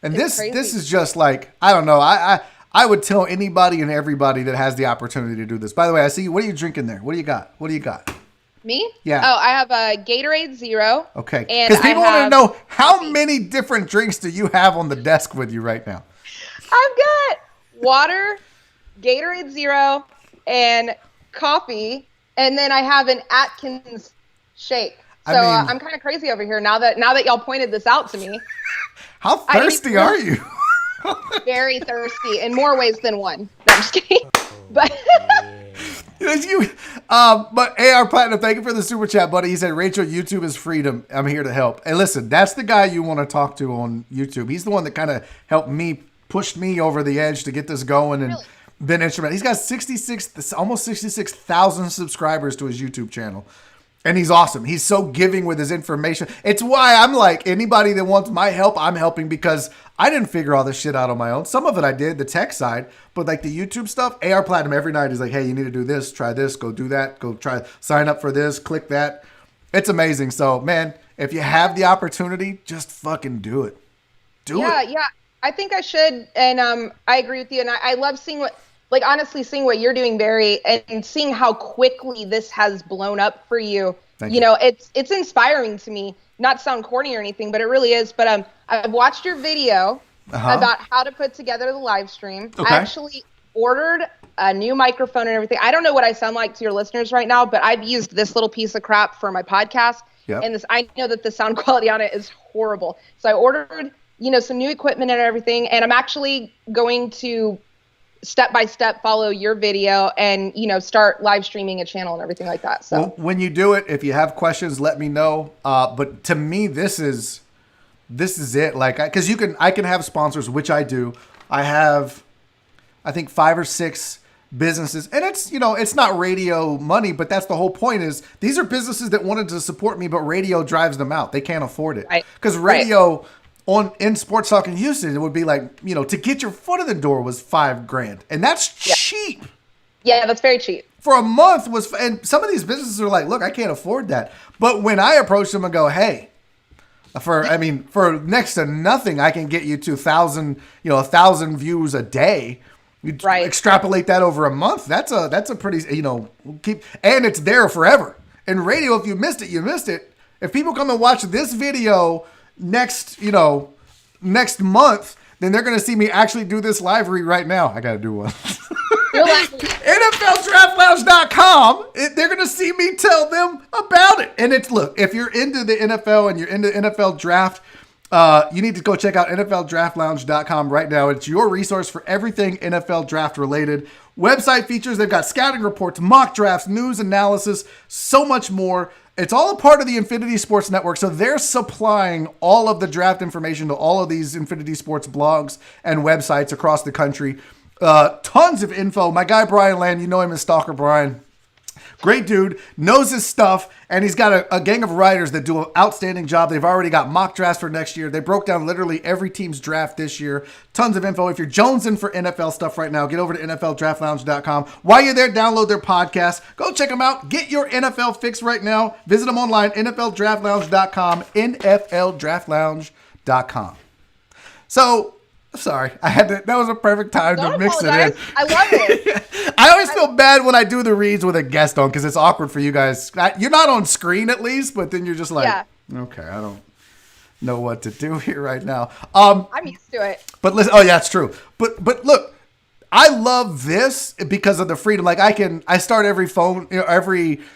And It's this crazy. is just like, I don't know. I would tell anybody and everybody that has the opportunity to do this. By the way, I see you. What are you drinking there? What do you got? Me? Yeah. Oh, I have a Gatorade Zero. Okay. And Because people I want to have know how coffee. many different drinks do you have on the desk with you right now? I've got water, Gatorade Zero, and coffee, and then I have an Atkins shake. So I mean- I'm kind of crazy over here now that y'all pointed this out to me. How thirsty are you? Very thirsty in more ways than one. No, I'm just kidding. But But AR Platinum, thank you for the super chat, buddy. He said, Rachel, YouTube is freedom. I'm here to help. And listen, that's the guy you want to talk to on YouTube. He's the one that kind of helped me, pushed me over the edge to get this going and been instrumental. He's got almost 66,000 subscribers to his YouTube channel. And he's awesome. He's so giving with his information. It's why I'm like, anybody that wants my help, I'm helping, because I didn't figure all this shit out on my own. Some of it I did, the tech side, but like the YouTube stuff, AR Platinum every night is like, hey, you need to do this, try this, go do that, go try, sign up for this, click that. It's amazing. So, man, if you have the opportunity, just fucking do it. Do it. yeah, I think I should, and I agree with you. And I love seeing honestly seeing what you're doing, Barry, and seeing how quickly this has blown up for you. Thank you know, it's inspiring to me. Not to sound corny or anything, but it really is. But I've watched your video about how to put together the live stream. Okay. I actually ordered a new microphone and everything. I don't know what I sound like to your listeners right now, but I've used this little piece of crap for my podcast. Yep. And I know that the sound quality on it is horrible. So I ordered, some new equipment and everything. And I'm actually going to step by step follow your video and, start live streaming a channel and everything like that. So Well, when you do it, if you have questions, let me know. But to me, this is it. Like, because I can have sponsors, which I do. I have, I think 5 or 6 businesses, and it's not radio money, but that's the whole point. Is these are businesses that wanted to support me, but radio drives them out. They can't afford it because radio in sports talk in Houston, it would be like, to get your foot in the door was $5,000, and that's cheap. Yeah, that's very cheap. For a month and some of these businesses are like, look, I can't afford that. But when I approach them and go, hey, for next to nothing, I can get you to 1,000 views a day. You extrapolate that over a month. That's a pretty, and it's there forever. In radio, if you missed it, you missed it. If people come and watch this video next month, then they're going to see me actually do this live read right now. I got to do one. NFLDraftLounge.com. They're going to see me tell them about it. And look, if you're into the NFL and you're into NFL draft, you need to go check out NFLDraftLounge.com right now. It's your resource for everything NFL draft related. Website features, they've got scouting reports, mock drafts, news analysis, so much more. It's all a part of the Infinity Sports Network, so they're supplying all of the draft information to all of these Infinity Sports blogs and websites across the country. Tons of info. My guy Brian Land, you know him as Stalker Brian. Great dude, knows his stuff, and he's got a gang of writers that do an outstanding job. They've already got mock drafts for next year. They broke down literally every team's draft this year. Tons of info. If you're jonesing for NFL stuff right now, get over to NFLDraftLounge.com. While you're there, download their podcast. Go check them out. Get your NFL fix right now. Visit them online, NFLDraftLounge.com, NFLDraftLounge.com. So, sorry, that was a perfect time to mix it in. I love it. I always feel bad when I do the reads with a guest on because it's awkward for you guys. You're not on screen at least, but then you're just like, okay, I don't know what to do here right now. I'm used to it. But listen, oh yeah, it's true. But look, I love this because of the freedom. Like I start every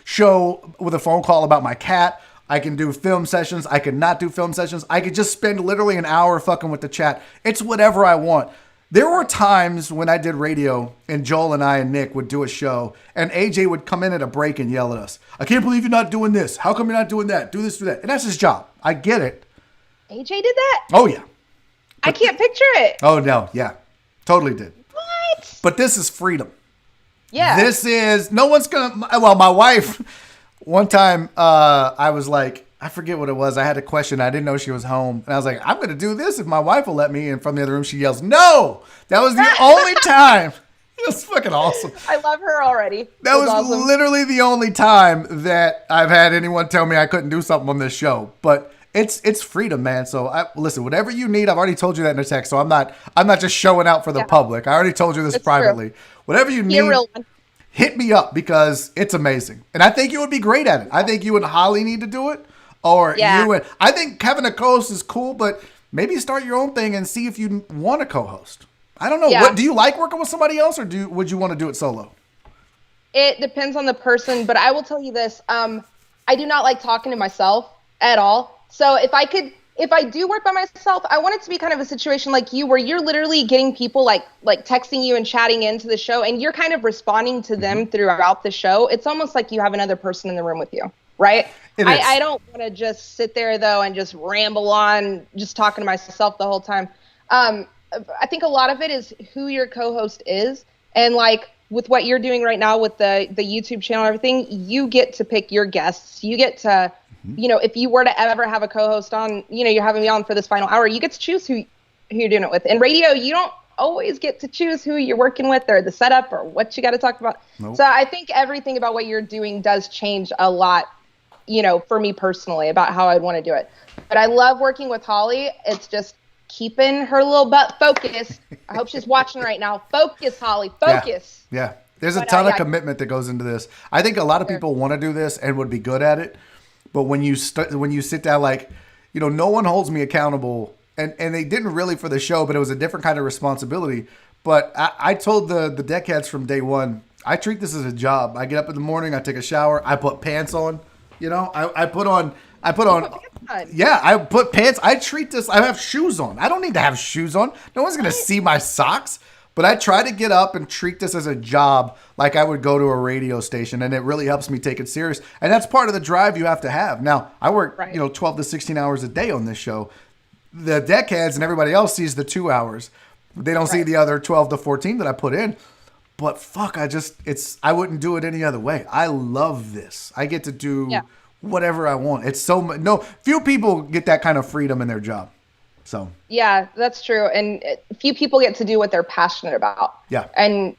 show with a phone call about my cat. I can do film sessions. I could not do film sessions. I could just spend literally an hour fucking with the chat. It's whatever I want. There were times when I did radio and Joel and I and Nick would do a show and AJ would come in at a break and yell at us. I can't believe you're not doing this. How come you're not doing that? Do this, do that. And that's his job. I get it. AJ did that? Oh, yeah. I can't picture it. Oh, no. Yeah. Totally did. What? But this is freedom. Yeah. This is, no one's going to, well, my wife, one time I was like, I forget what it was. I had a question. I didn't know she was home. And I was like, I'm going to do this if my wife will let me. And from the other room, she yells, no! That was the only time. It was fucking awesome. I love her already. That was awesome. Literally the only time that I've had anyone tell me I couldn't do something on this show. But it's freedom, man. So listen, whatever you need, I've already told you that in the text. So I'm not just showing out for the public. I already told you this privately. True. Whatever you need, hit me up because it's amazing. And I think you would be great at it. I think you and Holly need to do it. Or you and I think having a co-host is cool, but maybe start your own thing and see if you want a co-host. I don't know. Yeah. What do you like working with somebody else, or would you want to do it solo? It depends on the person, but I will tell you this: I do not like talking to myself at all. So if I do work by myself, I want it to be kind of a situation like you, where you're literally getting people like texting you and chatting into the show, and you're kind of responding to them throughout the show. It's almost like you have another person in the room with you, right? I don't want to just sit there though and just ramble on, just talking to myself the whole time. I think a lot of it is who your co-host is, and like with what you're doing right now with the YouTube channel and everything, you get to pick your guests. You get to, if you were to ever have a co-host on, you're having me on for this final hour, you get to choose who you're doing it with. In radio, you don't always get to choose who you're working with or the setup or what you got to talk about. Nope. So I think everything about what you're doing does change a lot, for me personally, about how I'd want to do it. But I love working with Holly. It's just keeping her little butt focused. I hope she's watching right now. Focus, Holly. Focus. Yeah. There's a ton of commitment that goes into this. I think a lot of people want to do this and would be good at it. But when you sit down, like, no one holds me accountable. And they didn't really for the show, but it was a different kind of responsibility. But I told the deckheads from day one, I treat this as a job. I get up in the morning, I take a shower, I put pants on. I put on, I put pants. I treat this, I have shoes on. I don't need to have shoes on. No one's going to see my socks. But I try to get up and treat this as a job like I would go to a radio station. And it really helps me take it serious. And that's part of the drive you have to have. Now, I work, 12 to 16 hours a day on this show. The deckheads and everybody else sees the 2 hours. They don't see the other 12 to 14 that I put in. But fuck, I wouldn't do it any other way. I love this. I get to do whatever I want. It's few people get that kind of freedom in their job. So yeah, that's true. And few people get to do what they're passionate about. Yeah. And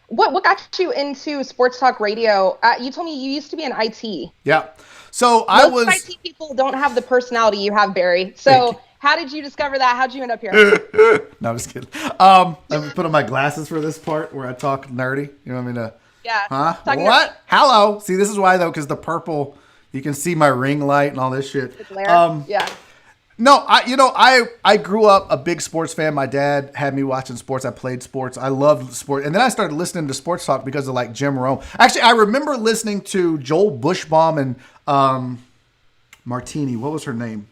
what got you into sports talk radio? You told me you used to be in IT. Yeah. So Most IT people don't have the personality you have, Barry. So how did you discover that? How'd you end up here? No, I'm just kidding. Let me put on my glasses for this part where I talk nerdy. You want me to? Yeah. Huh? What? Hello. See, this is why though, because the purple, you can see my ring light and all this shit. The glare. Yeah. No, I grew up a big sports fan. My dad had me watching sports. I played sports. I loved sport. And then I started listening to sports talk because of like Jim Rome. Actually, I remember listening to Joel Bushbaum and Martini. What was her name?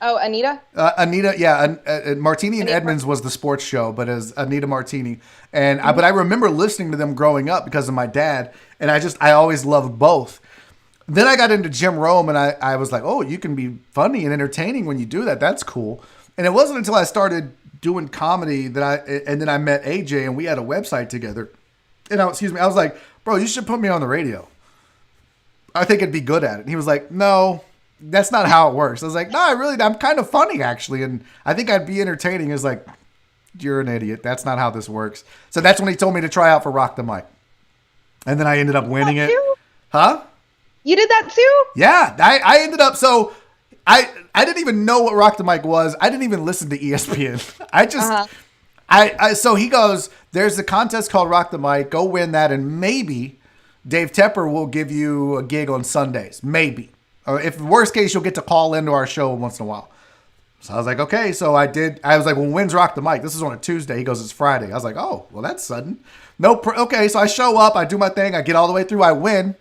Oh, Anita? Anita, yeah. Martini and Edmonds was the sports show, but as Anita Martini. And but I remember listening to them growing up because of my dad. And I always loved both. Then I got into Jim Rome, and I was like, oh, you can be funny and entertaining when you do that. That's cool. And it wasn't until I started doing comedy and then I met AJ, and we had a website together. And I was like, bro, you should put me on the radio. I think I'd be good at it. And he was like, no, that's not how it works. I was like, no, I'm kind of funny actually. And I think I'd be entertaining. He was like, you're an idiot. That's not how this works. So that's when he told me to try out for Rock the Mic. And then I ended up winning it. Huh? You did that too? Yeah. I ended up, so I didn't even know what Rock the Mic was. I didn't even listen to ESPN. I just, so he goes, there's a contest called Rock the Mic. Go win that. And maybe Dave Tepper will give you a gig on Sundays. Maybe. Or if worst case, you'll get to call into our show once in a while. So I was like, okay. So I did. I was like, well, when's Rock the Mic? This is on a Tuesday. He goes, it's Friday. I was like, oh, well, that's sudden. Okay. So I show up. I do my thing. I get all the way through. I win.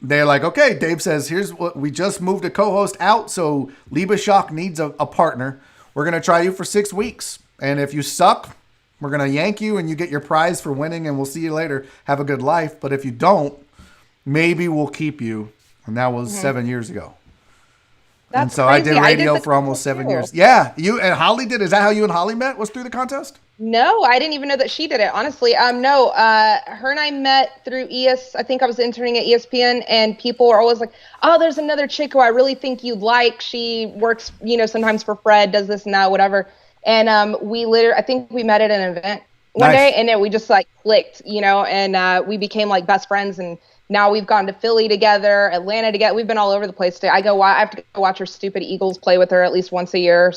They're like, okay, Dave says, here's what we just moved a co-host out. So Liebeshock needs a partner. We're going to try you for 6 weeks. And if you suck, we're going to yank you and you get your prize for winning. And we'll see you later. Have a good life. But if you don't, maybe we'll keep you. And that was 7 years ago. That's and so crazy. I did radio for almost 7 years. Yeah. You and Holly did. Is that how you and Holly met? Was through the contest? No, I didn't even know that she did it, honestly. No, her and I met through I think I was interning at ESPN, and people were always like, oh, there's another chick who I really think you'd like. She works, sometimes for Fred, does this and that, whatever. And I think we met at an event one day, and we just like clicked, and we became like best friends. And now we've gone to Philly together, Atlanta together. We've been all over the place. I have to go watch her stupid Eagles play with her at least once a year,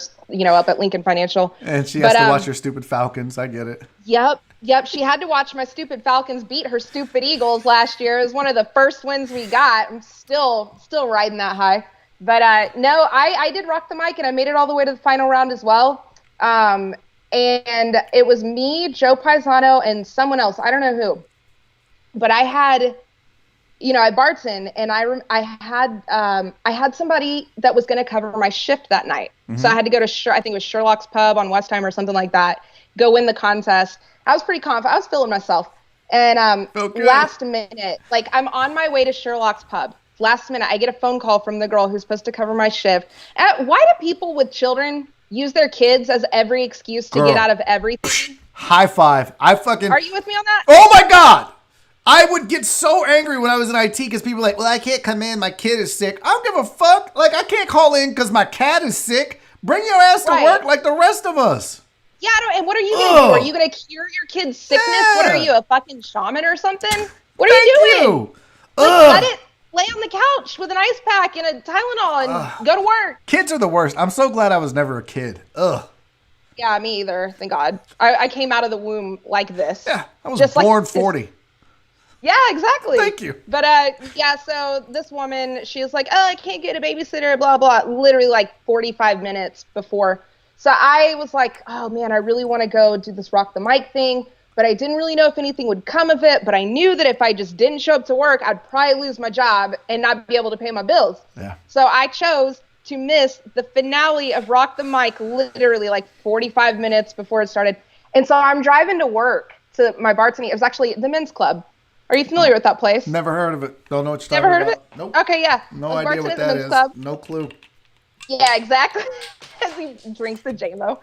up at Lincoln Financial. And she has to watch your stupid Falcons. I get it. Yep. She had to watch my stupid Falcons beat her stupid Eagles last year. It was one of the first wins we got. I'm still riding that high. But no, I did Rock the Mic, and I made it all the way to the final round as well. And it was me, Joe Paisano, and someone else. I don't know who. But I had... I bartend, and I had somebody that was going to cover my shift that night. Mm-hmm. So I had to go to I think it was Sherlock's Pub on Westheimer or something like that. Go win the contest. I was pretty confident. I was feeling myself. And last minute, like I'm on my way to Sherlock's Pub. Last minute, I get a phone call from the girl who's supposed to cover my shift. Why do people with children use their kids as every excuse to get out of everything? High five. Are you with me on that? Oh my God. I would get so angry when I was in IT because people were like, well, I can't come in. My kid is sick. I don't give a fuck. Like, I can't call in because my cat is sick. Bring your ass to work like the rest of us. Yeah, and what are you going to do? Are you going to cure your kid's sickness? Yeah. What are you, a fucking shaman or something? What are you doing? Let it lay on the couch with an ice pack and a Tylenol and go to work. Kids are the worst. I'm so glad I was never a kid. Ugh. Yeah, me either. Thank God. I came out of the womb like this. Yeah, I was just born 40. Yeah, exactly. Thank you. But so this woman, she was like, oh, I can't get a babysitter, blah, blah, literally like 45 minutes before. So I was like, oh man, I really want to go do this Rock the Mic thing, but I didn't really know if anything would come of it. But I knew that if I just didn't show up to work, I'd probably lose my job and not be able to pay my bills. Yeah. So I chose to miss the finale of Rock the Mic literally like 45 minutes before it started. And so I'm driving to work to my bartending. It was actually the men's club. Are you familiar with that place? Never heard of it. Don't know what you're talking about. Never heard of it? Nope. Okay, yeah. No idea what that is. No clue. Yeah, exactly. As he drinks the J-Lo.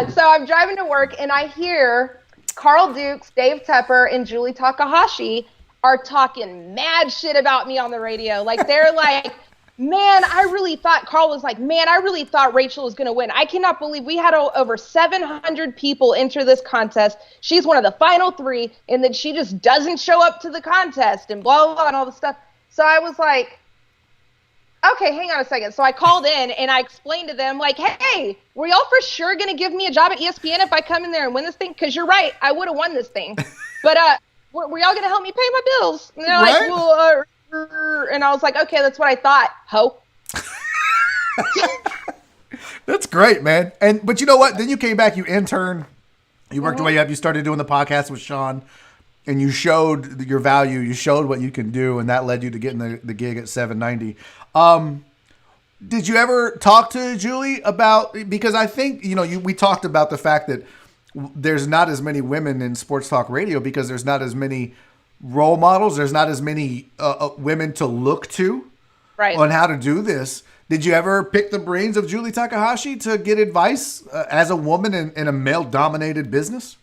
So I'm driving to work, and I hear Carl Dukes, Dave Tepper, and Julie Takahashi are talking mad shit about me on the radio. Like, they're like, man, Carl was like, man, I really thought Rachael was going to win. I cannot believe we had over 700 people enter this contest. She's one of the final 3, and then she just doesn't show up to the contest and blah, blah, blah, and all this stuff. So I was like, okay, hang on a second. So I called in, and I explained to them, like, hey, were y'all for sure going to give me a job at ESPN if I come in there and win this thing? Because you're right, I would have won this thing. But were y'all going to help me pay my bills? And they're like, well, and I was like, okay, that's what I thought, ho. That's great, man. But you know what? Then you came back, you interned, you worked your way up, you started doing the podcast with Sean, and you showed your value, you showed what you can do, and that led you to getting the gig at 790. Did you ever talk to Julie about, because I think, we talked about the fact that there's not as many women in sports talk radio because there's not as many role models. There's not as many women to look to on how to do this. Did you ever pick the brains of Julie Takahashi to get advice as a woman in a male-dominated business?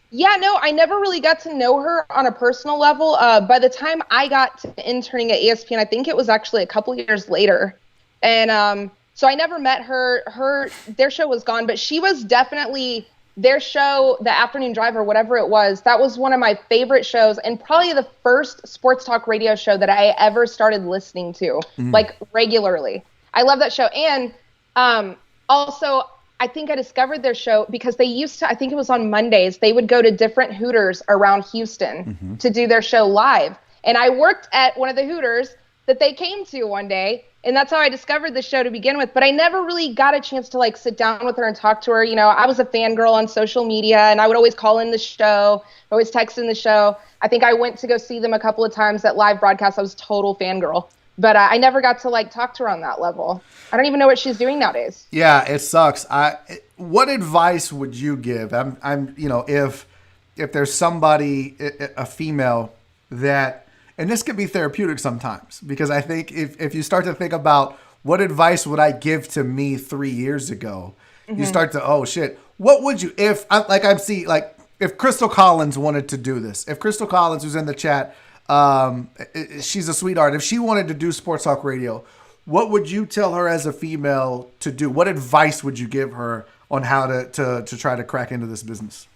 Yeah, no, I never really got to know her on a personal level. By the time I got to interning at ESPN, I think it was actually a couple years later. And so I never met her. Their show was gone, but she was definitely their show, The Afternoon Drive or whatever it was. That was one of my favorite shows and probably the first sports talk radio show that I ever started listening to, like regularly. I love that show. And also, I think I discovered their show because they used to, I think it was on Mondays, they would go to different Hooters around Houston to do their show live. And I worked at one of the Hooters that they came to one day. And that's how I discovered the show to begin with. But I never really got a chance to like sit down with her and talk to her. You know, I was a fangirl on social media and I would always call in the show, always text in the show. I think I went to go see them a couple of times at live broadcasts. I was total fangirl. But I never got to like talk to her on that level. I don't even know what she's doing nowadays. Yeah, it sucks. What advice would you give? If there's somebody, a female that, and this could be therapeutic sometimes, because I think if you start to think about what advice would I give to me 3 years ago, you start to, oh shit, what would you, if Crystal Collins wanted to do this, if Crystal Collins, who's in the chat, she's a sweetheart. If she wanted to do sports talk radio, what would you tell her as a female to do? What advice would you give her on how to try to crack into this business?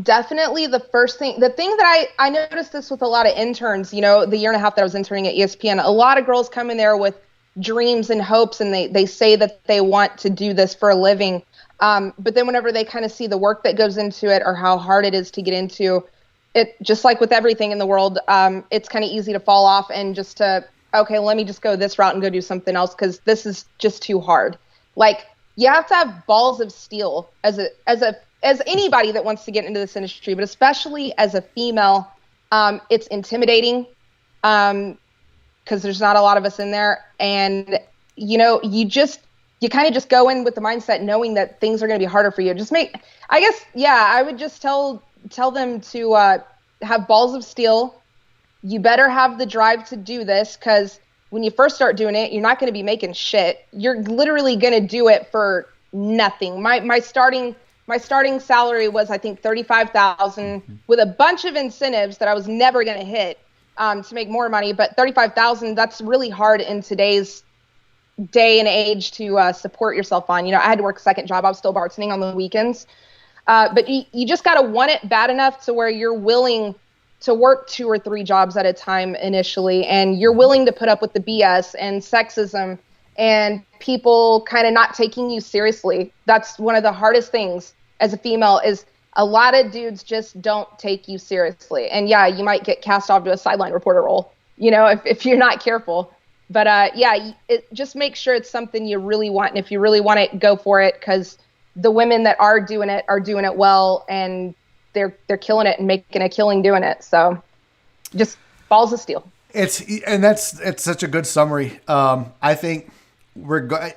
Definitely the thing that I noticed this with a lot of interns, you know, the year and a half that I was interning at ESPN, a lot of girls come in there with dreams and hopes and they say that they want to do this for a living. But then whenever they kind of see the work that goes into it or how hard it is to get into it, just like with everything in the world, it's kind of easy to fall off and just to, okay, let me just go this route and go do something else because this is just too hard. Like, you have to have balls of steel as anybody that wants to get into this industry, but especially as a female. It's intimidating because there's not a lot of us in there. And, you know, you kind of just go in with the mindset knowing that things are going to be harder for you. I would just tell them to have balls of steel. You better have the drive to do this because when you first start doing it, you're not going to be making shit. You're literally going to do it for nothing. My starting salary was, I think, $35,000 with a bunch of incentives that I was never going to hit to make more money. But $35,000, that's really hard in today's day and age to support yourself on. You know, I had to work a second job. I was still bartending on the weekends. But you just got to want it bad enough to where you're willing to work 2 or 3 jobs at a time initially. And you're willing to put up with the BS and sexism and people kind of not taking you seriously. That's one of the hardest things as a female is a lot of dudes just don't take you seriously. And yeah, you might get cast off to a sideline reporter role, you know, if you're not careful. But just make sure it's something you really want. And if you really want it, go for it. Because the women that are doing it well, and they're killing it and making a killing doing it. So just balls of steel. It's such a good summary. I think I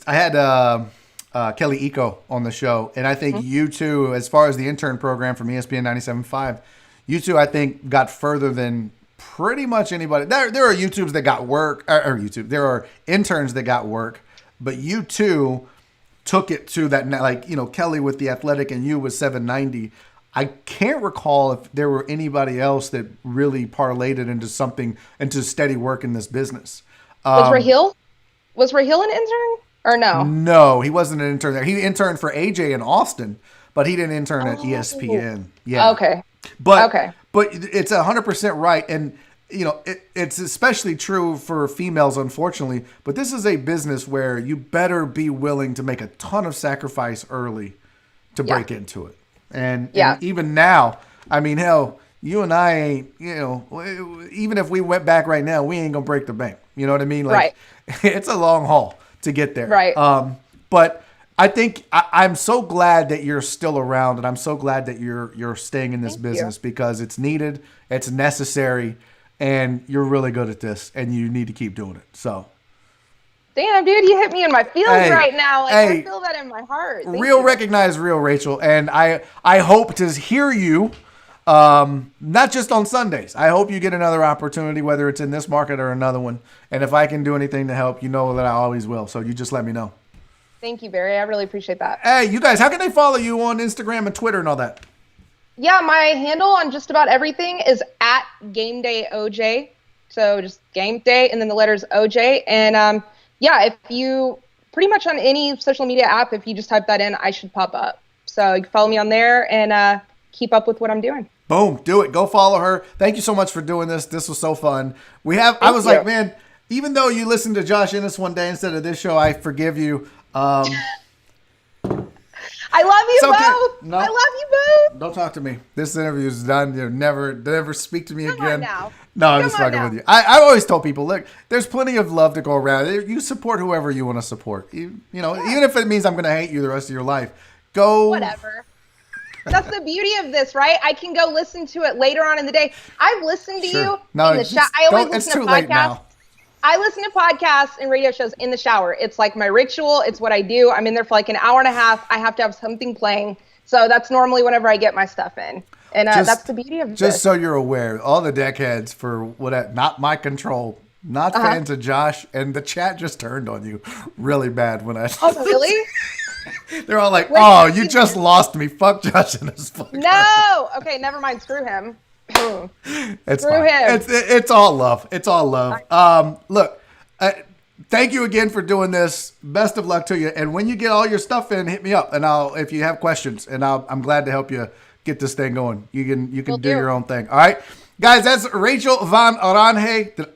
had Kelly Eco on the show, and I think you two, as far as the intern program from ESPN 97.5, you two, I think, got further than pretty much anybody. There are YouTubes that got work, there are interns that got work, but you two took it to that, like, you know, Kelly with The Athletic and you with 790. I can't recall if there were anybody else that really parlayed it into steady work in this business. Was Rachael an intern or no? No, he wasn't an intern there. He interned for AJ in Austin, but he didn't intern at ESPN. Yeah. Okay. But it's 100% right. And, you know, it's especially true for females, unfortunately. But this is a business where you better be willing to make a ton of sacrifice early to break into it. And even now, I mean, hell, you and I ain't, you know, even if we went back right now, we ain't going to break the bank. You know what I mean? Like, it's a long haul to get there. Right. But I think I'm so glad that you're still around, and I'm so glad that you're staying in this business because it's needed, it's necessary, and you're really good at this, and you need to keep doing it. So. Damn, dude, you hit me in my feelings right now. Like, I feel that in my heart. Thank you. Recognize real, Rachel. And I hope to hear you, not just on Sundays. I hope you get another opportunity, whether it's in this market or another one. And if I can do anything to help, you know that I always will. So you just let me know. Thank you, Barry. I really appreciate that. Hey, you guys, how can they follow you on Instagram and Twitter and all that? Yeah, my handle on just about everything is at Game Day OJ. So just Game Day and then the letters OJ. And yeah, if you pretty much on any social media app, if you just type that in, I should pop up. So you can follow me on there and keep up with what I'm doing. Boom, do it. Go follow her. Thank you so much for doing this. This was so fun. I was like, man, even though you listened to Josh Innes one day instead of this show, I forgive you. I love you both. No, I love you both. Don't talk to me. This interview is done. You never speak to me Come again. on now. No, I'm Come just on fucking now. with you. I always tell people, look, there's plenty of love to go around. You support whoever you want to support. You know, even if it means I'm going to hate you the rest of your life. Go. Whatever. That's the beauty of this, right? I can go listen to it later on in the day. I've listened to you in the shower. I always listen to podcasts. I listen to podcasts and radio shows in the shower. It's like my ritual. It's what I do. I'm in there for like an hour and a half. I have to have something playing. So that's normally whenever I get my stuff in. And that's the beauty of this. Just so you're aware, all the deckheads for what, not my control, not fans of Josh, and the chat just turned on you really bad when I. Oh, really? They're all like, "Oh, you just lost me. Fuck Josh and his fuck." No. Okay, never mind. Screw him. It's Screw fine. him. It's all love. It's all love. Look, thank you again for doing this. Best of luck to you. And when you get all your stuff in, hit me up, and if you have questions, and I'm glad to help you get this thing going. You can do your own thing. All right, guys. That's Rachael Van Oranje. Did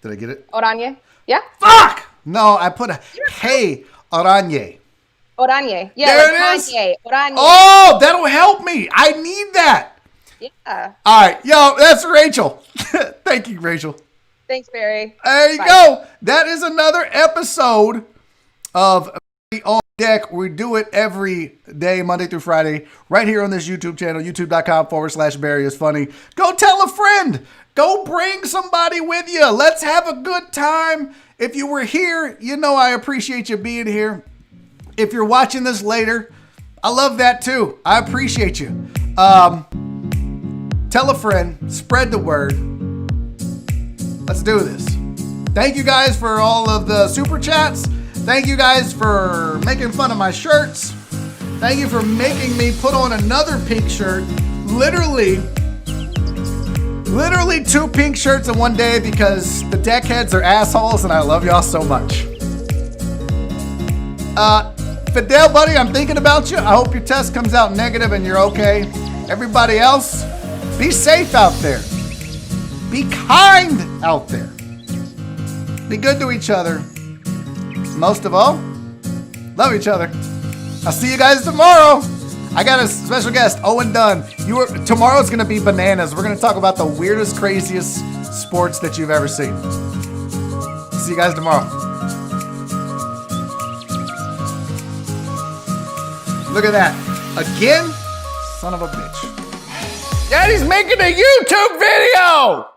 I get it? Oranje. Yeah. Fuck. No, I put a hey Oranje. Oranje. Yeah. There like it is. Kanye. Oranje. Oh, that'll help me. I need that. Yeah. All right, yo, that's Rachael. Thank you, Rachael. Thanks, Barry. There you go. That is another episode of On Deck. We do it every day, Monday through Friday, right here on this YouTube channel, youtube.com/barryisfunny. Go tell a friend. Go bring somebody with you. Let's have a good time. If you were here, you know I appreciate you being here. If you're watching this later, I love that too. I appreciate you. Tell a friend, spread the word. Let's do this. Thank you guys for all of the super chats. Thank you guys for making fun of my shirts. Thank you for making me put on another pink shirt. Literally 2 pink shirts in one day because the deckheads are assholes and I love y'all so much. Fidel, buddy, I'm thinking about you. I hope your test comes out negative and you're okay. Everybody else, be safe out there. Be kind out there. Be good to each other. Most of all, love each other. I'll see you guys tomorrow. I got a special guest, Owen Dunn. Tomorrow's going to be bananas. We're going to talk about the weirdest, craziest sports that you've ever seen. See you guys tomorrow. Look at that. Again? Son of a bitch. Daddy's making a YouTube video!